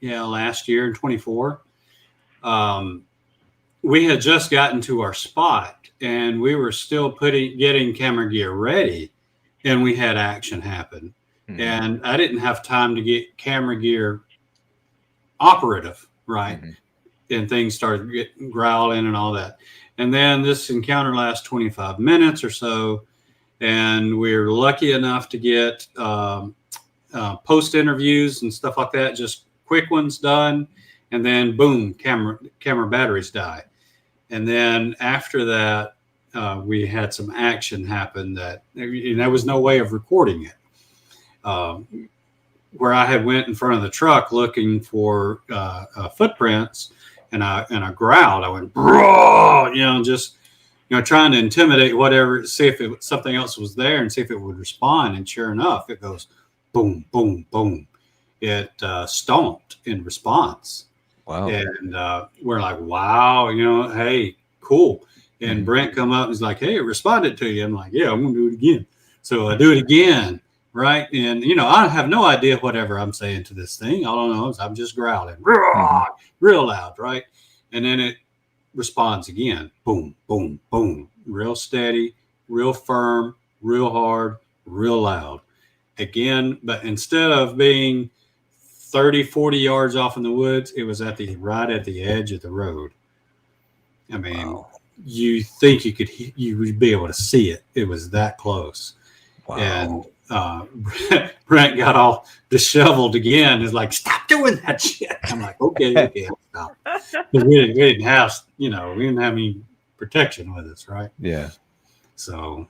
last year in 24, we had just gotten to our spot and we were still getting camera gear ready, and we had action happen. Mm-hmm. And I didn't have time to get camera gear operative, right? Mm-hmm. And things started getting growling and all that. And then this encounter lasts 25 minutes or so. And we're lucky enough to get post interviews and stuff like that, just quick ones done. And then boom, camera batteries die. And then after that, we had some action happen that, and there was no way of recording it. Where I had went in front of the truck looking for footprints, and I growled. I went, bro, you know, just, you know, trying to intimidate whatever, see if something else was there and see if it would respond. And sure enough, it goes boom, boom, boom. It stomped in response. Wow. And we're like, wow, you know, hey, cool. And Brent come up and he's like, hey, it responded to you. I'm like, yeah, I'm going to do it again. So I do it again. Right. And, you know, I have no idea whatever I'm saying to this thing. All I know is I'm just growling real loud. Right. And then it responds again. Boom, boom, boom. Real steady, real firm, real hard, real loud. Again, but instead of being 30, 40 yards off in the woods, it was right at the edge of the road. I mean, you think you would be able to see it. It was that close. Wow. And Brent got all disheveled again. He's like, stop doing that shit. I'm like, okay, I'll stop. Because we didn't have any protection with us, right? Yeah. So,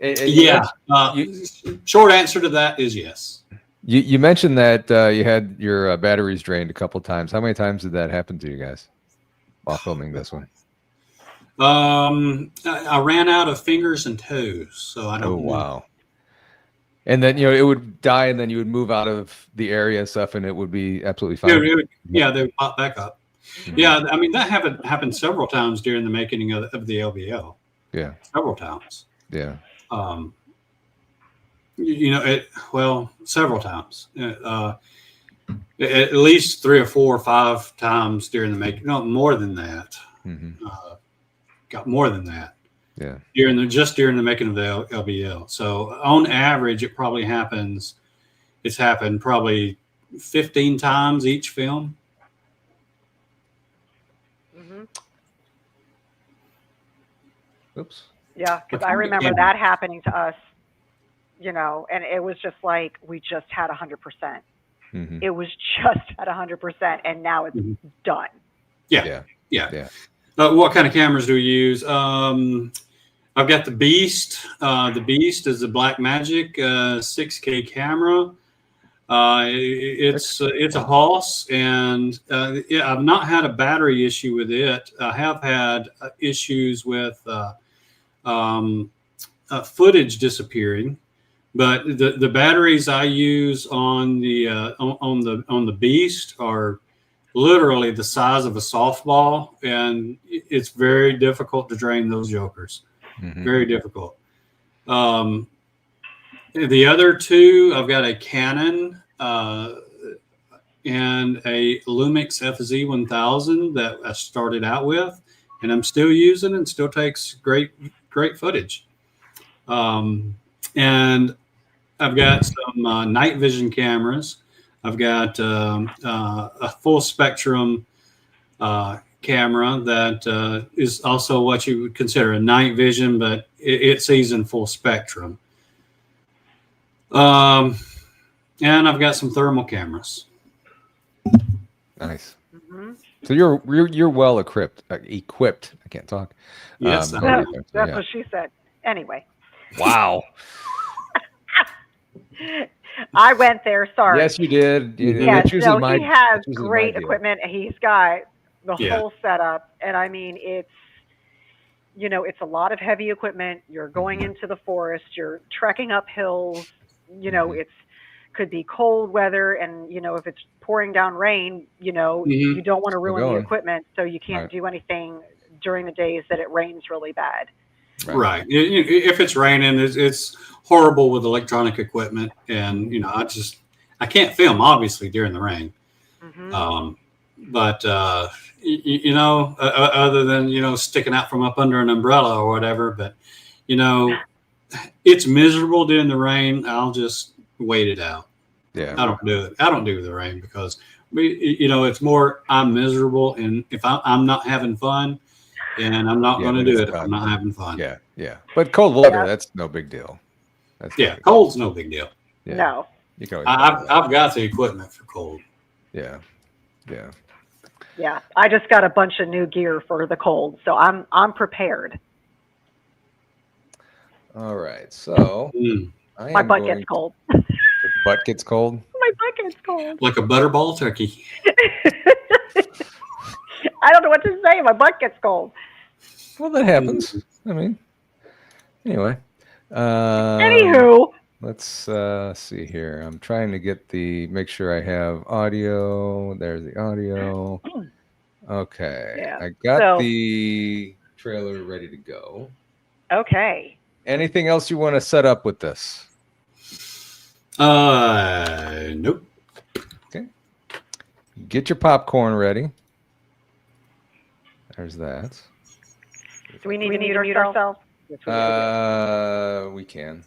yeah. Short answer to that is yes. You mentioned that you had your batteries drained a couple times. How many times did that happen to you guys while filming this one? I ran out of fingers and toes, so I don't know. Wow. And then, you know, it would die, and then you would move out of the area and stuff, and it would be absolutely fine. Yeah, they would pop back up. Mm-hmm. Yeah, I mean, that happened several times during the making of the LBL. Yeah. Several times. Yeah. Several times. At least 3 or 4 or 5 times during the making. No, more than that. Mm-hmm. Got more than that. Yeah. During the making of the LBL. So on average, it probably happens. It's happened probably 15 times each film. Mm-hmm. Oops. Yeah, because I remember that happening to us, you know, and it was just like we just had 100%. Mm-hmm. It was just at 100%, and now it's done. Yeah. What kind of cameras do we use? I've got the Beast. The Beast is a Blackmagic 6K camera. It's a Hoss, and I've not had a battery issue with it. I have had issues with footage disappearing, but the batteries I use on the Beast are literally the size of a softball, and it's very difficult to drain those jokers. Mm-hmm. Very difficult. The other two, I've got a Canon and a Lumix FZ1000 that I started out with, and I'm still using and still takes great footage. And I've got some night vision cameras. I've got a full spectrum camera that is also what you would consider a night vision, but it sees in full spectrum. And I've got some thermal cameras. Nice. Mm-hmm. So you're well equipped. I can't talk. Yes, that's what she said. Anyway. Wow. I went there. Sorry. Yes, you did. Yes, he has great equipment. He's got the whole setup, and I mean, it's it's a lot of heavy equipment. You're going into the forest. You're trekking up hills. It's could be cold weather, and if it's pouring down rain, you don't want to ruin the equipment, so you can't do anything during the days that it rains really bad. Right. If it's raining, it's horrible with electronic equipment, and I can't film obviously during the rain. Mm-hmm. But other than sticking out from up under an umbrella or whatever, but it's miserable during the rain. I'll just wait it out. Yeah. I don't do it. I don't do the rain because it's more I'm miserable, and if I'm not having fun, and I'm not going to do it if I'm not having fun. Yeah, yeah. But cold weather, that's no big deal. Cold's no big deal. Yeah. No. You can I've got the equipment for cold. Yeah, yeah. Yeah, I just got a bunch of new gear for the cold, so I'm prepared. All right, so my butt gets cold. Your butt gets cold? My butt gets cold. Like a butterball turkey. I don't know what to say. My butt gets cold. Well, that happens. I mean, anyway. Anywho. Let's see here. I'm trying to make sure I have audio. There's the audio. Okay. Yeah. I got the trailer ready to go. Okay. Anything else you want to set up with this? Nope. Okay. Get your popcorn ready. There's that. Do we need to mute ourselves? We can.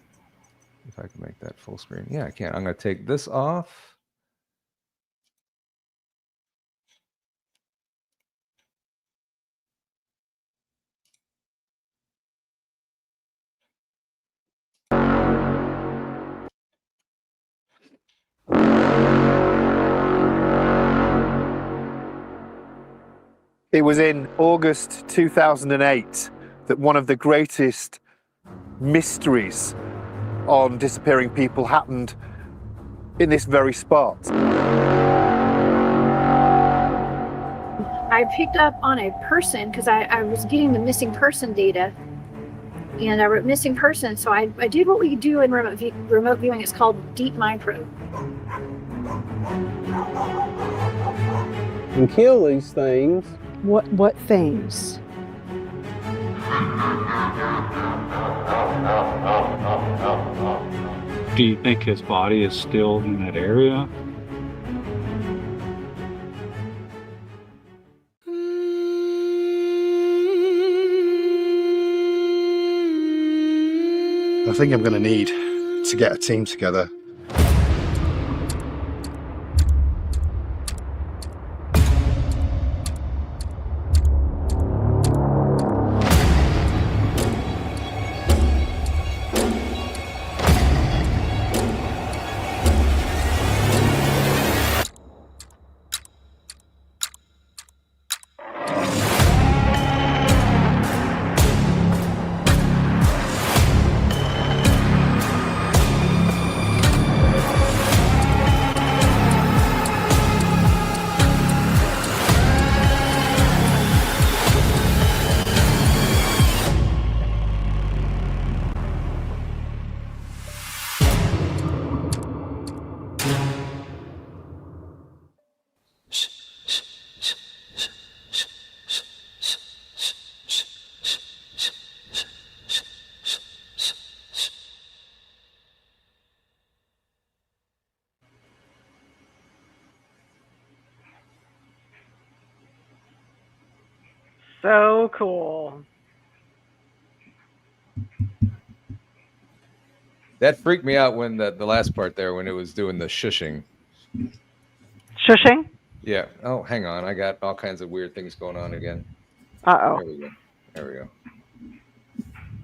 If I can make that full screen. Yeah, I can. I'm going to take this off. It was in August 2008 that one of the greatest mysteries on disappearing people happened in this very spot. I picked up on a person because I was getting the missing person data, and I wrote missing person, so I did what we do in remote viewing. It's called deep mind probe. And kill these things. What things? Do you think his body is still in that area? I think I'm going to need to get a team together. So cool. That freaked me out when the last part there, when it was doing the shushing. Shushing? Yeah. Oh, hang on. I got all kinds of weird things going on again. Uh-oh. There we go. There we go.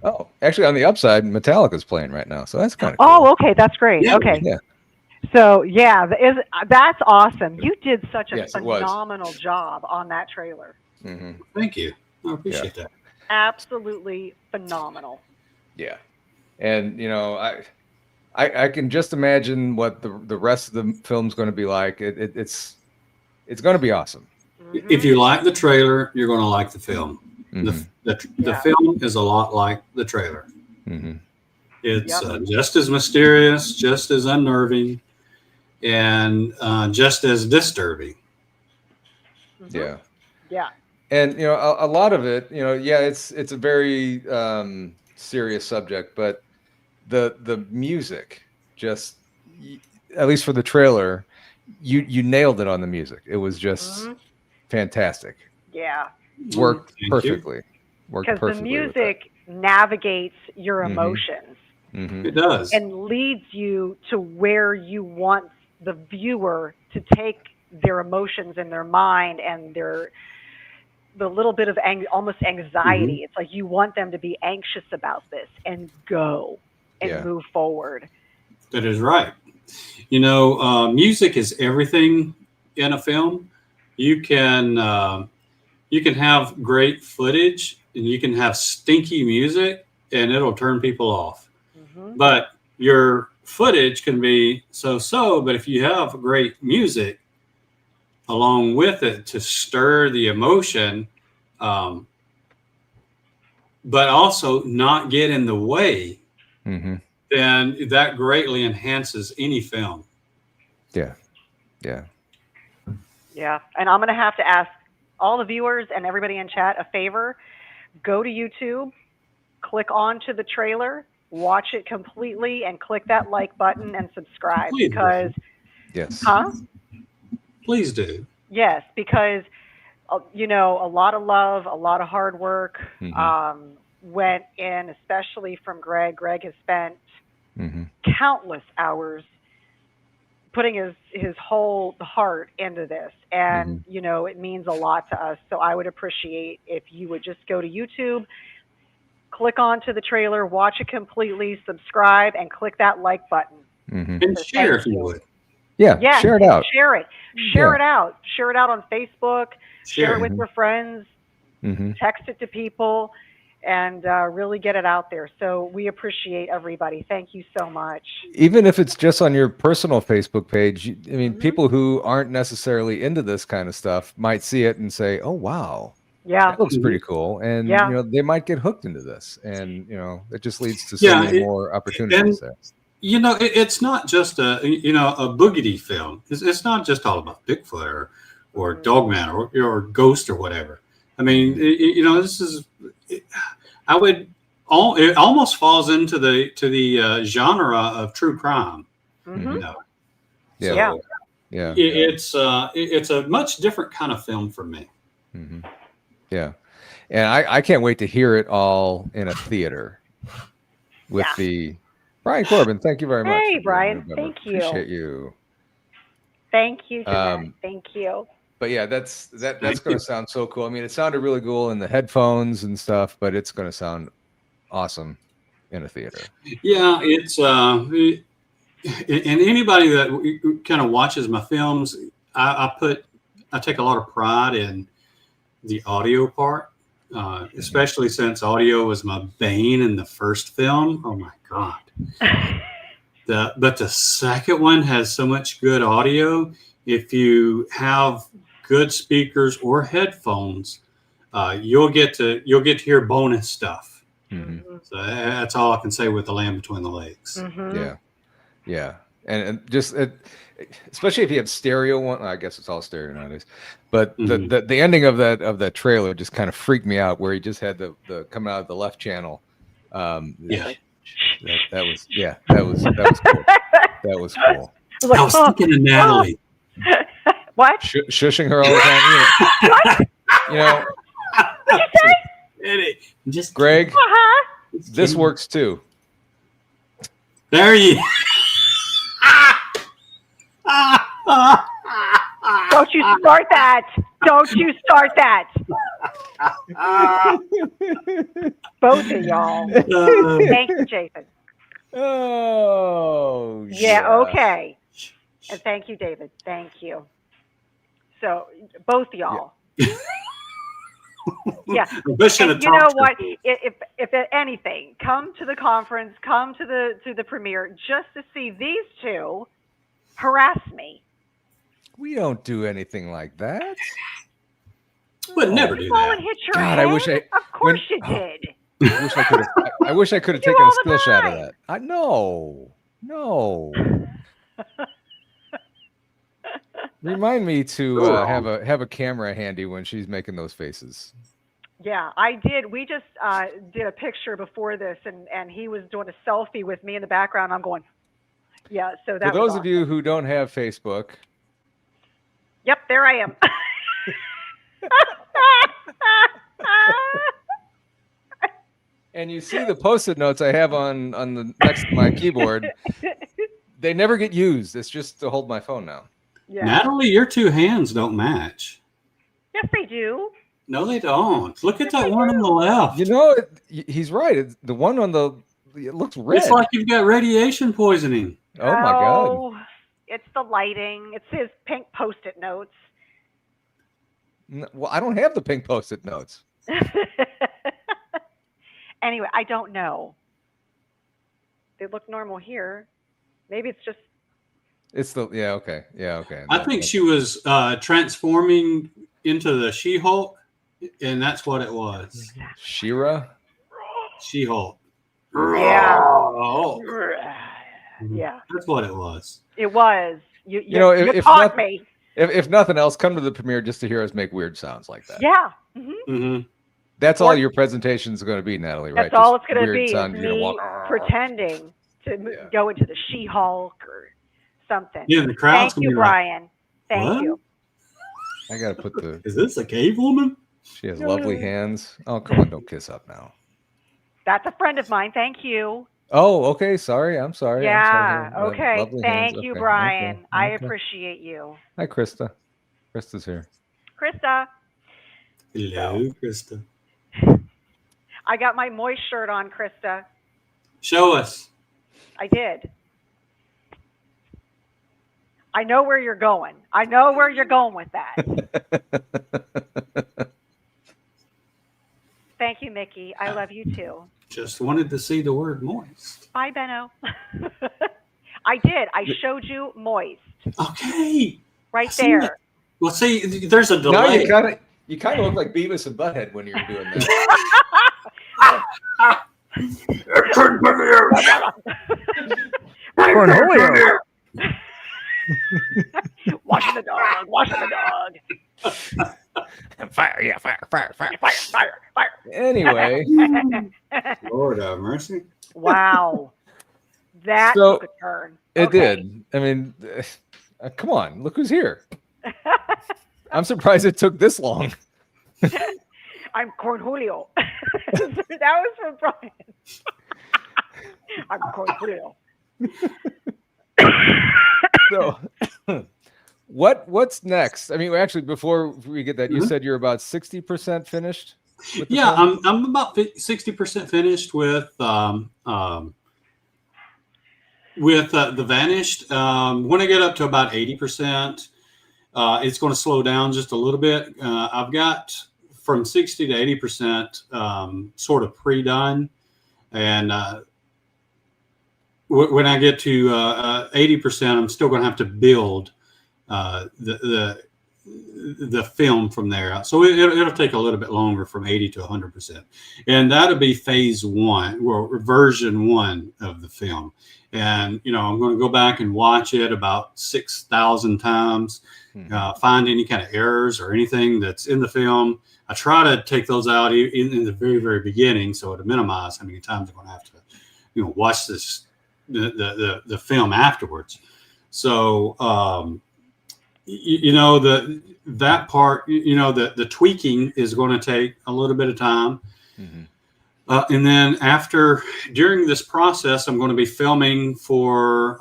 Oh, actually, on the upside, Metallica's playing right now, so that's kind of cool. Oh, okay. That's great. Yeah. Okay. Yeah. So, yeah, that's awesome. You did such a Yes, it was. phenomenal job on that trailer. Mm-hmm. Thank you. I appreciate that. Absolutely phenomenal. Yeah. And, you know, I can just imagine what the rest of the film's going to be like. It's going to be awesome. Mhm. If you like the trailer, you're going to like the film. Mhm. The film is a lot like the trailer. Mhm. It's just as mysterious, just as unnerving, and just as disturbing. Mhm. Yeah. Yeah. And, you know, a lot of it, you know, yeah, it's a very serious subject, but the music, just at least for the trailer, you nailed it on the music. It was just fantastic. Yeah. Worked Thank you. perfectly. Worked Because the perfectly with that. music navigates your Mhm. emotions Mhm. It does. and leads you to where you want the viewer to take their emotions in their mind and the little bit of almost anxiety. It's like you want them to be anxious about this and go and Yeah. move forward. That is right. You know, music is everything in a film. You can have great footage and you can have stinky music and it'll turn people off. Mhm. But your footage can be so-so, but if you have great music along with it to stir the emotion, but also not get in the way, Mhm. then that greatly enhances any film. Yeah. Yeah. Yeah. And I'm going to have to ask all the viewers and everybody in chat a favor. Go to YouTube, click onto the trailer, watch it completely, and click that like button and subscribe. Please do. Because, Yes. Please do. yes, because, you know, a lot of love, a lot of hard work went in, especially from Greg. Greg has spent countless hours putting his whole heart into this. And, you know, it means a lot to us. So I would appreciate if you would just go to YouTube, click onto the trailer, watch it completely, subscribe, and click that like button. And So share thank if you you. would. Yeah. Yes, Share it out. Share it. Share it out. Share it out on Facebook. Share it with Mhm. your friends. Text it to people, and really get it out there. So we appreciate everybody. Thank you so much. Even if it's just on your personal Facebook page, I mean, people who aren't necessarily into this kind of stuff might see it and say, "Oh, wow, Yeah. that looks pretty cool," and Yeah. you know, they might get hooked into this, and you know, it just leads to so many more opportunities there. You know, it's not just a boogity film. It's not just all about Bigfoot or Dogman or Ghost or whatever. I mean, you know, this is. It almost falls into the genre of true crime. You know? Yeah. So Yeah. It's a much different kind of film for me. Yeah, and I can't wait to hear it all in a theater with the Brian Corbin. Thank you very much. Hey, for Brian. being a member. Thank you. Appreciate you. Thank you, Jeanette. Thank you. But yeah, that's going to sound so cool. I mean, it sounded really cool in the headphones and stuff, but it's going to sound awesome in a theater. Yeah, it's and anybody that kind of watches my films, I take a lot of pride in the audio part, especially since audio was my bane in the first film. Oh my God. But the second one has so much good audio. If you have good speakers or headphones, you'll get to hear bonus stuff. So that's all I can say with The Land Between the Lakes. Yeah, and just especially if you have stereo one. I guess it's all stereo nowadays, but the ending of that trailer just kind of freaked me out, where he just had the coming out of the left channel. Yeah, that was cool. That was cool. I was thinking of Natalie. What? Shushing her all the time. You know, What'd you say? Just Greg, Uh-huh. this works too. There you. Don't you start that. Don't you start that. Both of y'all. Thank you, Jason. Oh, Yeah, okay. And thank you, David. Thank you. So, both of y'all. Yeah. And you know what? If anything, come to the conference, come to the premiere just to see these two harass me. We don't do anything like that. Would never do Fall and that. hit your God, head? I wish I. Of course you did. I wish I could have You do taken a all the still shot of time. that. No. Remind me to have a camera handy when she's making those faces. Yeah, I did. We just did a picture before this, and he was doing a selfie with me in the background. I'm going, yeah. So that. For those was of you who don't have Facebook, yep, there I am. and you see the post-it notes I have on the next to my keyboard, they never get used. It's just to hold my phone now. Yeah. Natalie, your two hands don't match. Yes, they do. No, they don't. Look at that one on the left. You know, he's right. The one on it looks red. It's like you've got radiation poisoning. Oh my God. It's the lighting. It's his pink post-it notes. Well, I don't have the pink post-it notes. Anyway, I don't know. They look normal here. Maybe it's just. It's okay. I think she was transforming into the She-Hulk, and that's what it was. She-Ra? She-Hulk. Yeah. Oh. Yeah. That's what it was. It was. You if caught me. If nothing else, come to the premiere just to hear us make weird sounds like that. Yeah. Mm-hmm. Mm-hmm. That's all your presentation is going to be, Natalie, right? That's all Just it's going to weird be. sound Is you're gonna me walk- pretending to go into the She-Hulk or something. Yeah, the crowd's Thank gonna you, be Brian. Thank what? you. I got to put the. Is this a cave woman? She has lovely hands. Oh, come on, don't kiss up now. That's a friend of mine. Thank you. Oh, okay. Sorry, I'm sorry. Yeah. I'm sorry. Okay. Lovely Thank hands. you, Okay, Brian. okay, I okay. appreciate you. Hi, Krista. Krista's here. Krista, Hello, Krista. I got my moist shirt on, Krista. Show us. I did. I know where you're going. I know where you're going with that. Thank you, Mickey. I love you too. Just wanted to see the word moist. Bye, Benno. I did. I showed you moist Okay. right See there. it. Well, see, there's a Now delay. you kind of look like Beavis and Butthead when you're doing that. Watching the dog. Watching the dog. Fire! Yeah, fire! Fire. Anyway, Lord have mercy. Wow. That So, took a turn. it Okay. did. I mean, come on, look who's here. I'm surprised it took this long. I'm Corn Julio. That was from Brian. I'm Corn Julio. So, what's next? I mean, actually, before we get that, you said you're about 60% finished. With the Yeah, film? I'm about 60% finished with The Vanished. When I get up to about 80%, it's going to slow down just a little bit. I've got from 60 to 80% sort of pre-done, and when I get to 80%, I'm still going to have to build the film from there. So it'll take a little bit longer from 80 to 100%, and that'll be phase one or version one of the film. And I'm going to go back and watch it about 6,000 times, find any kind of errors or anything that's in the film. I try to take those out in the very, very beginning, so to minimize how many times I'm going to have to watch the film afterwards. So you know, that part, you know, the tweaking is going to take a little bit of time. Mm-hmm. And then during this process, I'm going to be filming for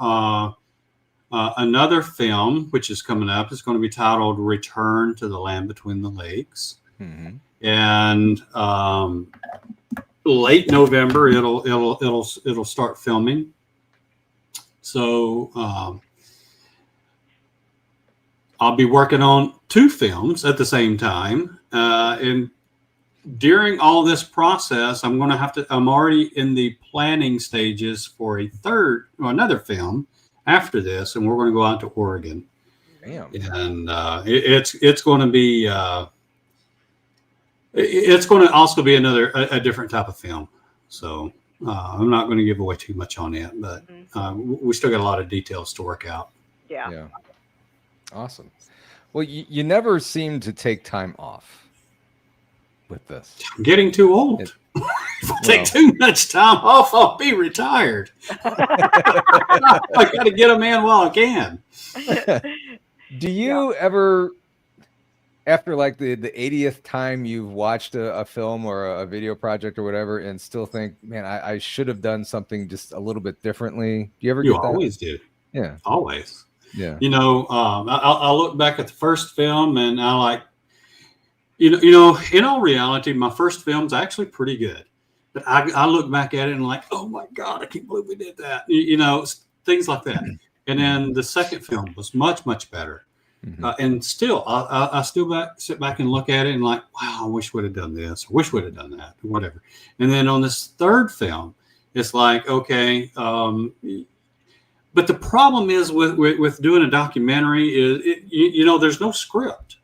another film, which is coming up. It's going to be titled Return to the Land Between the Lakes. Mm-hmm. And late November, it'll start filming. So I'll be working on 2 films at the same time. And during all this process, I'm already in the planning stages for another film after this, and we're going to go out to Oregon. Damn. And it's going to be it's going to also be a different type of film. So I'm not going to give away too much on it, but we still got a lot of details to work out. Yeah. Awesome. Well, you never seem to take time off with this. I'm getting too old. If I take too much time off, I'll be retired. I got to get them in while I can. Do you ever, after like the 80th time you've watched a film or a video project or whatever, and still think, man, I should have done something just a little bit differently? Do you ever get that? Always do. Yeah. Always. Yeah. You know, I'll look back at the first film and I like, you know, in all reality, my first film's actually pretty good. But I look back at it and like, oh my God, I can't believe we did that. You know, things like that. And then the second film was much, much better. Mm-hmm. And still, I still sit back and look at it and like, wow, I wish we'd have done this. I wish we'd have done that, or whatever. And then on this third film, it's like, okay. But the problem is with doing a documentary is, you know, there's no script.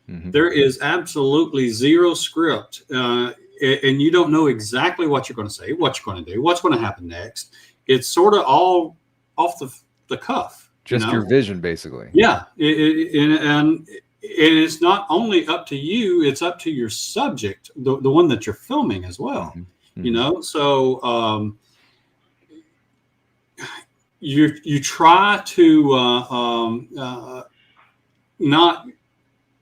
Mm-hmm. There is absolutely zero script. And you don't know exactly what you're going to say, what you're going to do, what's going to happen next. It's sort of all off the cuff. Just your vision, basically. Yeah. And it's not only up to you, it's up to your subject, the one that you're filming as well. Mm-hmm. You know, so you try to not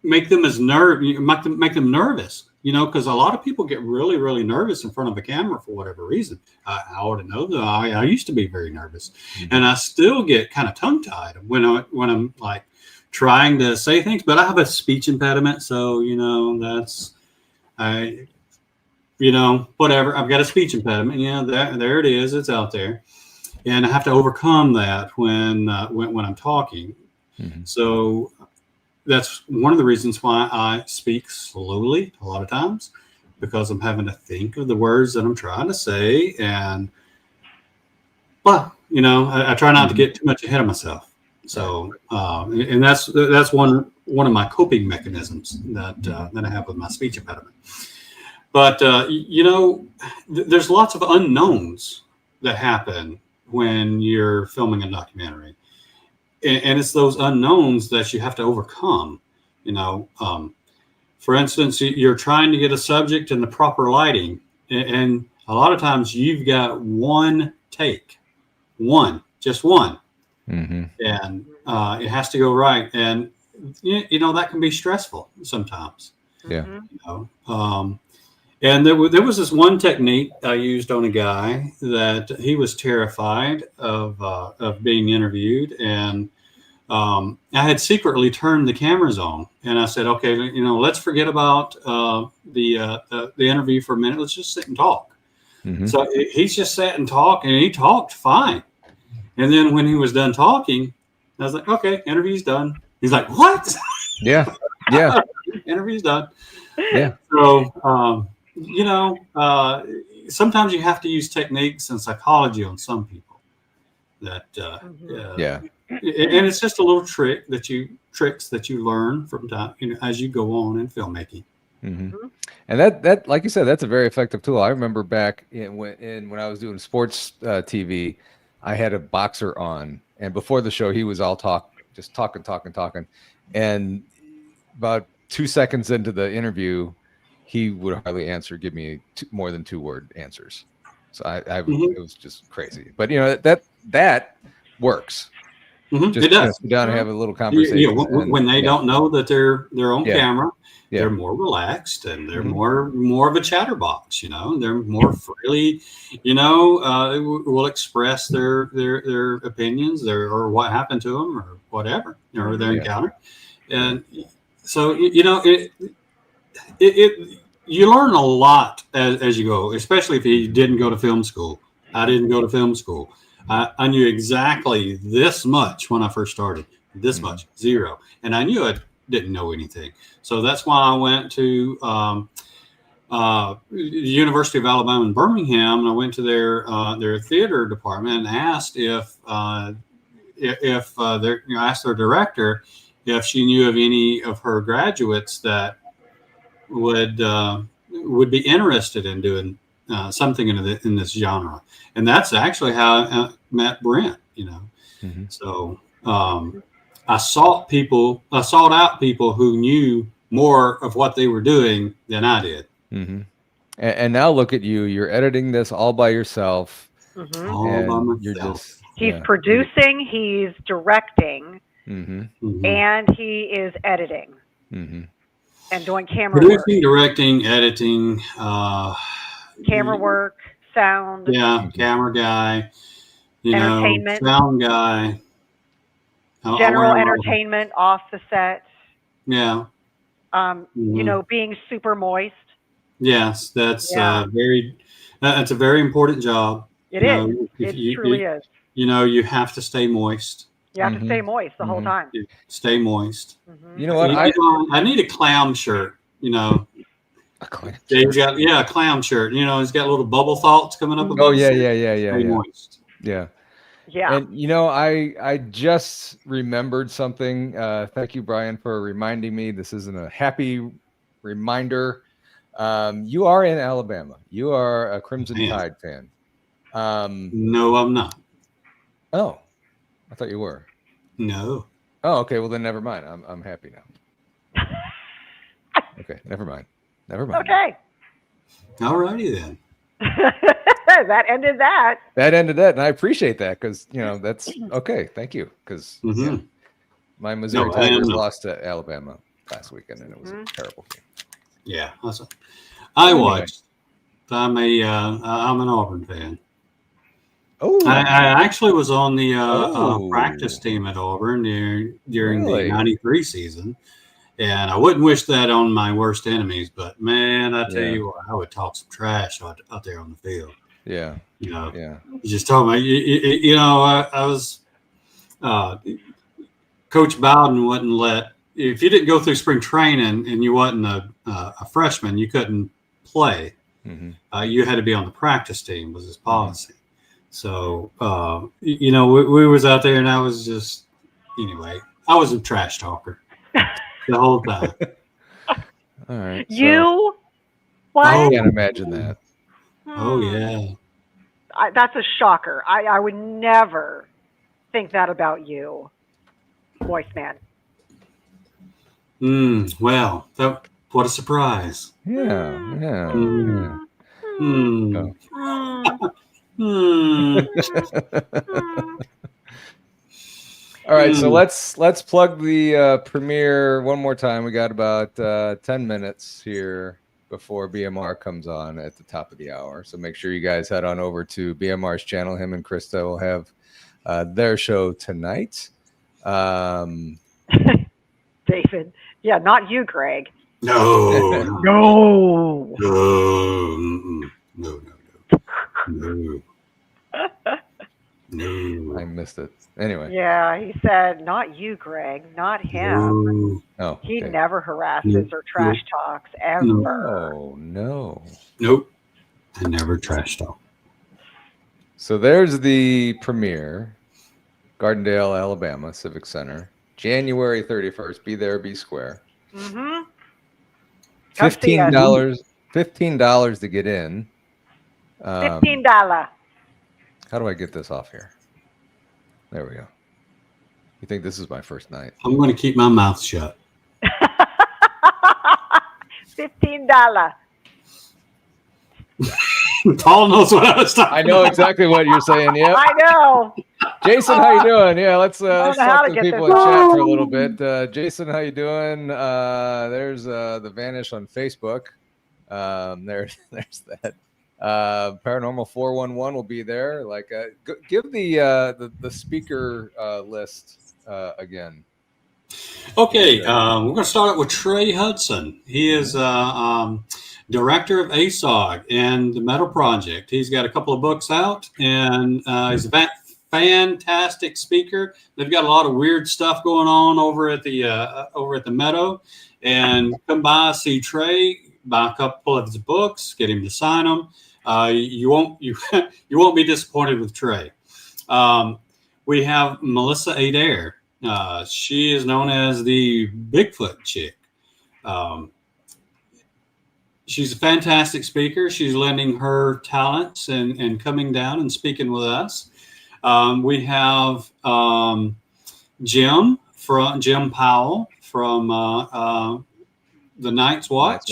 make them make them nervous, you know, because a lot of people get really, really nervous in front of a camera for whatever reason. I ought to know that I used to be very nervous, mm-hmm. and I still get kind of tongue-tied when I'm like trying to say things. But I have a speech impediment, so you know whatever. I've got a speech impediment. Yeah, there it is. It's out there, and I have to overcome that when I'm talking. Mm-hmm. So that's one of the reasons why I speak slowly a lot of times, because I'm having to think of the words that I'm trying to say. But you know, I try not to get too much ahead of myself. So, and that's one of my coping mechanisms that I have with my speech impediment. But you know, there's lots of unknowns that happen when you're filming a documentary. And it's those unknowns that you have to overcome, you know. For instance, you're trying to get a subject in the proper lighting. And a lot of times you've got one take, just one. Mm-hmm. And it has to go right. And, you know, that can be stressful sometimes. Yeah. You know? And there was this one technique I used on a guy that he was terrified of being interviewed, and I had secretly turned the cameras on, and I said, "Okay, you know, let's forget about the interview for a minute. Let's just sit and talk." Mm-hmm. So he's just sat and talked, and he talked fine. And then when he was done talking, I was like, "Okay, interview's done." He's like, "What?" Yeah. Interview's done. Yeah. So. You know, sometimes you have to use techniques and psychology on some people. That yeah, and it's just a little tricks that you learn from time, you know, as you go on in filmmaking. Mm-hmm. And that, like you said, that's a very effective tool. I remember back when I was doing sports TV, I had a boxer on, and before the show, he was all just talking, and about 2 seconds into the interview, he would hardly give me more than 2-word answers. So it was just crazy. But you know, that works. Just It does. sit down and have a little conversation. Yeah, when they don't know that they're on Yeah. camera, Yeah. they're more relaxed and they're Mhm. more of a chatterbox. They're more freely, will express their opinions, or what happened to them, or whatever, or their Yeah. encounter. And so you learn a lot as you go, especially if you didn't go to film school. I didn't go to film school. I knew exactly this much when I first started. This much, 0, and I knew I didn't know anything. So that's why I went to the University of Alabama in Birmingham, and I went to their theater department and asked if I asked their director if she knew of any of her graduates that would be interested in doing something in this genre. And that's actually how I met Brent. So I sought out people who knew more of what they were doing than I did. Mm-hmm. And now look at you. You're editing this all by yourself. Mhm. All by And you're myself. just He's producing, he's directing, Mm-hmm. and he is editing Mm-hmm. and doing camera work. Producing, directing, editing, Camera work, sound. yeah, camera guy, Entertainment. sound guy, General entertainment off the set. Yeah. Being super moist. Yes, that's Yeah. that's a very important job. It is. It truly is. You have to stay moist. You have to stay moist the whole time. Stay moist. Mhm. You know what? I need a clown shirt. A clam Dave's got a clown shirt. He's got little bubble thoughts coming up. Oh above yeah, his yeah, head. yeah, yeah, Stay yeah. moist. Yeah. Yeah. And I just remembered something. Thank you, Brian, for reminding me. This isn't a happy reminder. You are in Alabama. You are a Crimson Tide fan. No, I'm not. Oh, I thought you were. No. Oh, okay. Well, then never mind. I'm happy now. Okay, never mind. Okay. All righty then. That ended that. That ended that, and I appreciate that because that's okay. Thank you, because my Missouri Tigers lost to Alabama last weekend, and it was a terrible game. Yeah, I watched. I'm an Auburn fan. Oh, I actually was on the practice team at Auburn during the '93 season, and I wouldn't wish that on my worst enemies. But man, I tell you what, I would talk some trash out there on the field. Yeah. You just talking about, I was, Coach Bowden wouldn't let, if you didn't go through spring training and you wasn't a freshman, you couldn't play. Mm-hmm. You had to be on the practice team was his policy. So, we was out there and I was just, anyway, I was a trash talker the whole time. All right. What? I can't imagine that. Oh, yeah. That's a shocker. I would never think that about you, voice man. Well, what a surprise. Yeah. All right, so let's plug the premiere one more time. We got about 10 minutes here before BMR comes on at the top of the hour. So make sure you guys head on over to BMR's channel. Him and Krista will have their show tonight. David. Yeah, not you, Greg. No. No. No. I missed it. Anyway. Yeah, he said, not you, Greg, not him. Oh, He okay. never harasses or trash talks ever. No. Nope. I never trash talk. So there's the premiere, Gardendale, Alabama, Civic Center, January 31st. Be there, be square. Mm-hmm. $15 to get in. $15. How do I get this off here? There we go. You think this is my first night? I'm going to keep my mouth shut. $15. Paul knows what I was talking I know exactly what you're saying. Yeah. I know. Jason, how you doing? Yeah, let's know how talk to to get people this. in chat for a little bit. Jason, how you doing? There's the Vanish on Facebook. There's that. Paranormal 411 will be there. Like, give the speaker list again. Okay, we're going to start out with Trey Hudson. He is director of ASOG and the Metal Project. He's got a couple of books out, and he's a fantastic speaker. They've got a lot of weird stuff going on over at the Meadow. And come by, see Trey, buy a couple of his books, get him to sign them. You won't be disappointed with Trey. We have Melissa Adair. She is known as the Bigfoot chick. She's a fantastic speaker. She's lending her talents and coming down and speaking with us. We have Jim Powell from the Night's Watch.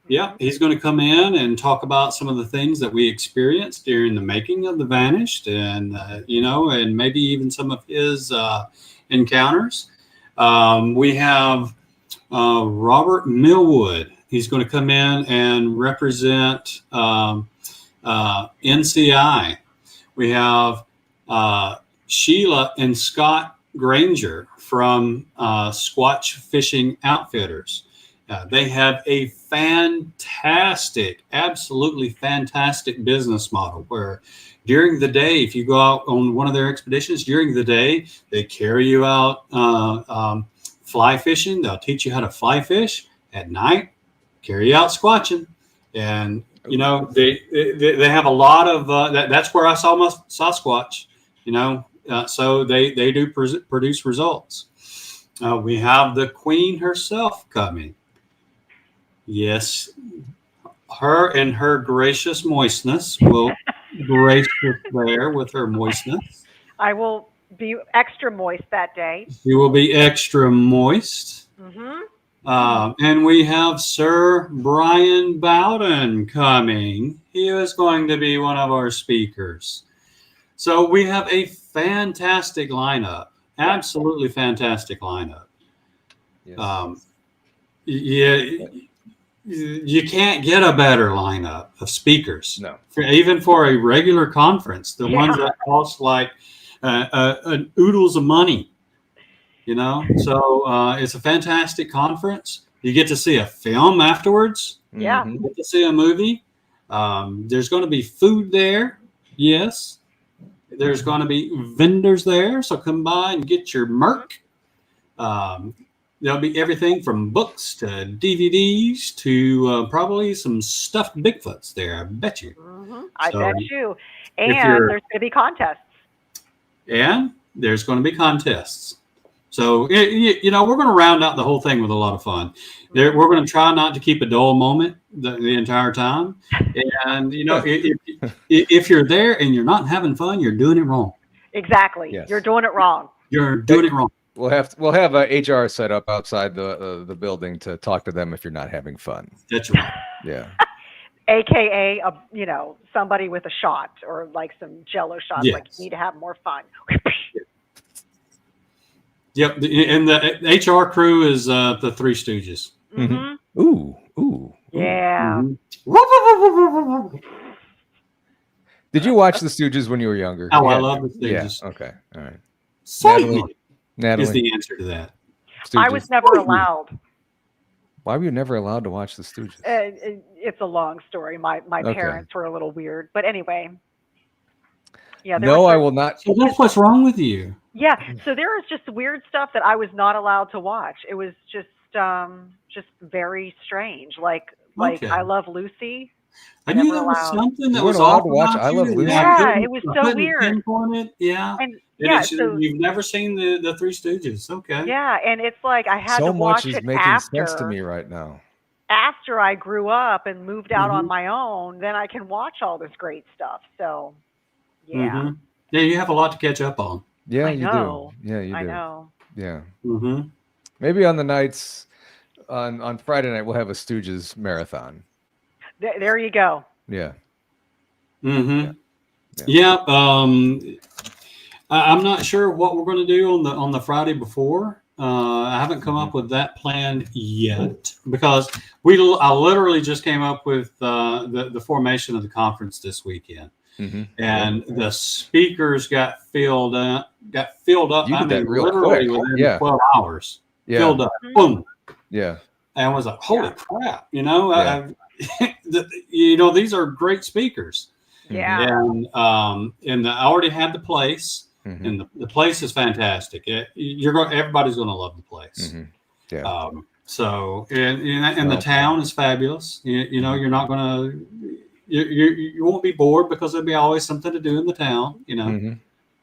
Yeah, he's going to come in and talk about some of the things that we experienced during the making of The Vanished, and and maybe even some of his encounters. We have Robert Millwood. He's going to come in and represent NCI. We have Sheila and Scott Granger from Squatch Fishing Outfitters. They have a absolutely fantastic business model where during the day, if you go out on one of their expeditions, during the day, they carry you out fly fishing. They'll teach you how to fly fish. At night, carry you out squatching. And, they have a lot of that's where I saw my Sasquatch, so they do produce results. We have the Queen herself coming. Yes, her and her gracious moistness will grace us there with her moistness. I will be extra moist that day. She will be extra moist. Mm-hmm. And we have Sir Brian Bowden coming. He is going to be one of our speakers. So we have a fantastic lineup. Absolutely fantastic lineup. Yes. You can't get a better lineup of speakers. No. Even for a regular conference, the ones that cost like an oodles of money. So it's a fantastic conference. You get to see a film afterwards. Yeah. You get to see a movie. There's going to be food there. Yes. There's going to be vendors there. So come by and get your merch. There'll be everything from books to DVDs to probably some stuffed Bigfoots there. I bet you. Mm-hmm. I bet you. And there's going to be contests. And there's going to be contests. So, we're going to round out the whole thing with a lot of fun. We're going to try not to keep a dull moment the entire time. And, if you're there and you're not having fun, you're doing it wrong. Exactly. Yes. You're doing it wrong. You're doing it wrong. We'll have a HR set up outside the building to talk to them if you're not having fun. That's right. Yeah. AKA, somebody with a shot or like some Jello shots. Yes. Like you need to have more fun. Yep. And the HR crew is the Three Stooges. Mm-hmm. Ooh. Yeah. Mm-hmm. Did you watch the Stooges when you were younger? Oh, I love the Stooges. Yeah. Okay. All right. Natalie is the answer to that. Stooges. I was never allowed. Why were you never allowed to watch the Stooges? It's a long story. My parents were a little weird, but anyway. Yeah. I will not. So that's what's wrong with you. Yeah. So there was just weird stuff that I was not allowed to watch. It was just very strange. Like I Love Lucy. I knew there was something that was allowed off to watch about I Love you. Lucy. Yeah, it was so weird. Pinpoint it. Yeah. And so you've never seen the Three Stooges. Okay. Yeah, and it's like I had so to watch much is it making after, sense to me right now. After I grew up and moved out on my own, then I can watch all this great stuff. So, yeah. Mm-hmm. Yeah, you have a lot to catch up on. Yeah, you do. Yeah, you do. I know. Yeah. Mm-hmm. Maybe on the nights on Friday night we'll have a Stooges marathon. There you go. Yeah. Mm-hmm. Yeah. I'm not sure what we're going to do on the Friday before. I haven't come up with that plan yet because I literally just came up with the formation of the conference this weekend, and the speakers got filled up. You I did that mean, real literally quick. within 12 hours, Yeah. filled up. Boom. Yeah. And I was like, holy crap! Yeah. These are great speakers. Yeah. And I already had the place, and the place is fantastic. Everybody's going to love the place. Yeah. So and the town is fabulous. You're not going to you won't be bored because there'll be always something to do in the town.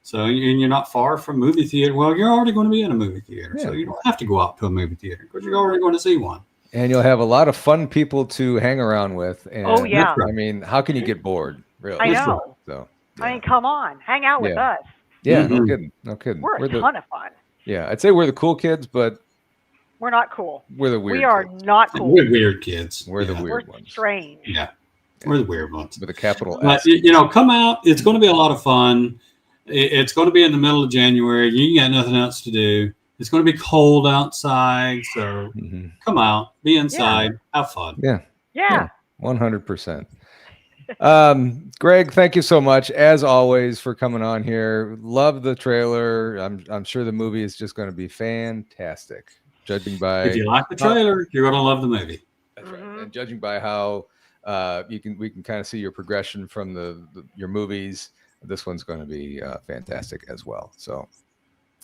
So and you're not far from movie theater. Well, you're already going to be in a movie theater, so you don't have to go out to a movie theater because you're already going to see one. And you'll have a lot of fun people to hang around with. And Oh, yeah. I mean, how can you get bored? Really? I know. So, I mean, come on, hang out with us. Yeah, no kidding. We're a ton of fun. Yeah, I'd say we're the cool kids, but we're not cool. We're the weird. We are kids. not cool. We're weird kids. We're the weird We're ones. strange. Yeah, we're the weird ones with a capital S. But come out. It's going to be a lot of fun. It's going to be in the middle of January. You got nothing else to do. It's going to be cold outside, so come out, be inside, have fun. Yeah. 100%. Greg, thank you so much as always for coming on here. Love the trailer. I'm sure the movie is just going to be fantastic. Judging by if you like the trailer, you're going to love the movie. That's right. And judging by how we can kind of see your progression from your movies, this one's going to be fantastic as well. So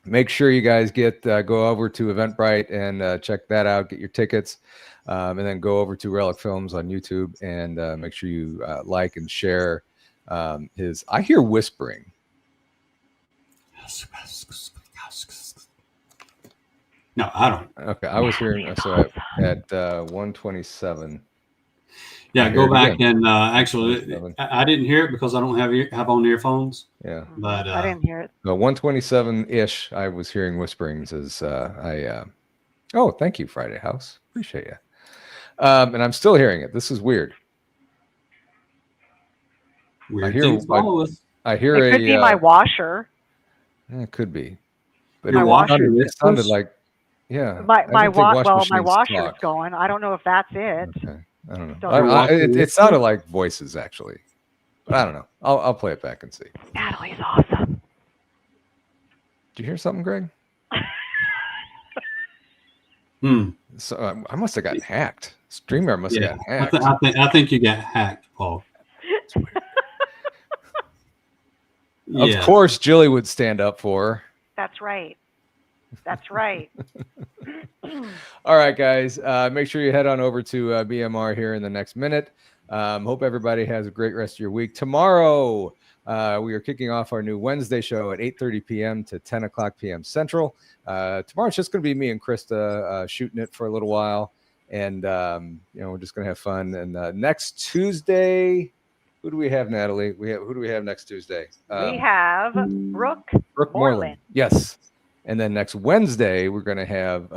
make sure you guys go over to Eventbrite and check that out. Get your tickets, and then go over to Relic Films on YouTube and make sure you like and share his. I hear whispering. No, I don't. Okay, I was hearing at 127. Yeah, go back and actually, I didn't hear it because I don't have on earphones. Yeah, but I didn't hear it. No, 127-ish. I was hearing whisperings as Oh, thank you, Friday House. Appreciate you. And I'm still hearing it. This is weird. Weird things follow us. I hear it could be my washer. It could be, but your washer. It sounded like my washer's going. I don't know if that's it. Okay. I don't know. It sounded like voices actually, but I don't know. I'll play it back and see. Natalie's awesome. Did you hear something, Greg? So I must have gotten hacked. StreamYard must have gotten hacked. I think you got hacked, Paul. Of course, Jilly would stand up for her. That's right. That's right. All right, guys. Make sure you head on over to BMR here in the next minute. Hope everybody has a great rest of your week. Tomorrow, we are kicking off our new Wednesday show at 8:30 p.m. to 10 o'clock p.m. Central. Tomorrow it's just going to be me and Krista shooting it for a little while, and we're just going to have fun. And next Tuesday, who do we have, Natalie? Who do we have next Tuesday? We have Brooke Moreland. Yes. And then next Wednesday, we're going to have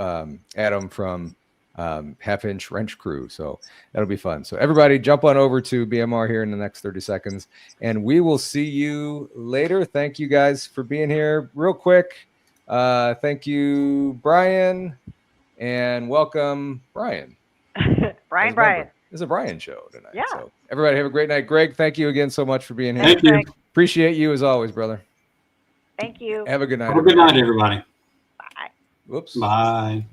Adam from Half Inch Wrench Crew. So that'll be fun. So everybody jump on over to BMR here in the next 30 seconds, and we will see you later. Thank you guys for being here. Real quick, thank you, Brian, and welcome, Brian. Brian. It's a Brian show tonight. Yeah. So everybody have a great night. Greg, thank you again so much for being here. Thank you. Appreciate you as always, brother. Thank you. Have a good night. Have a good night, everybody. Bye. Whoops. Bye.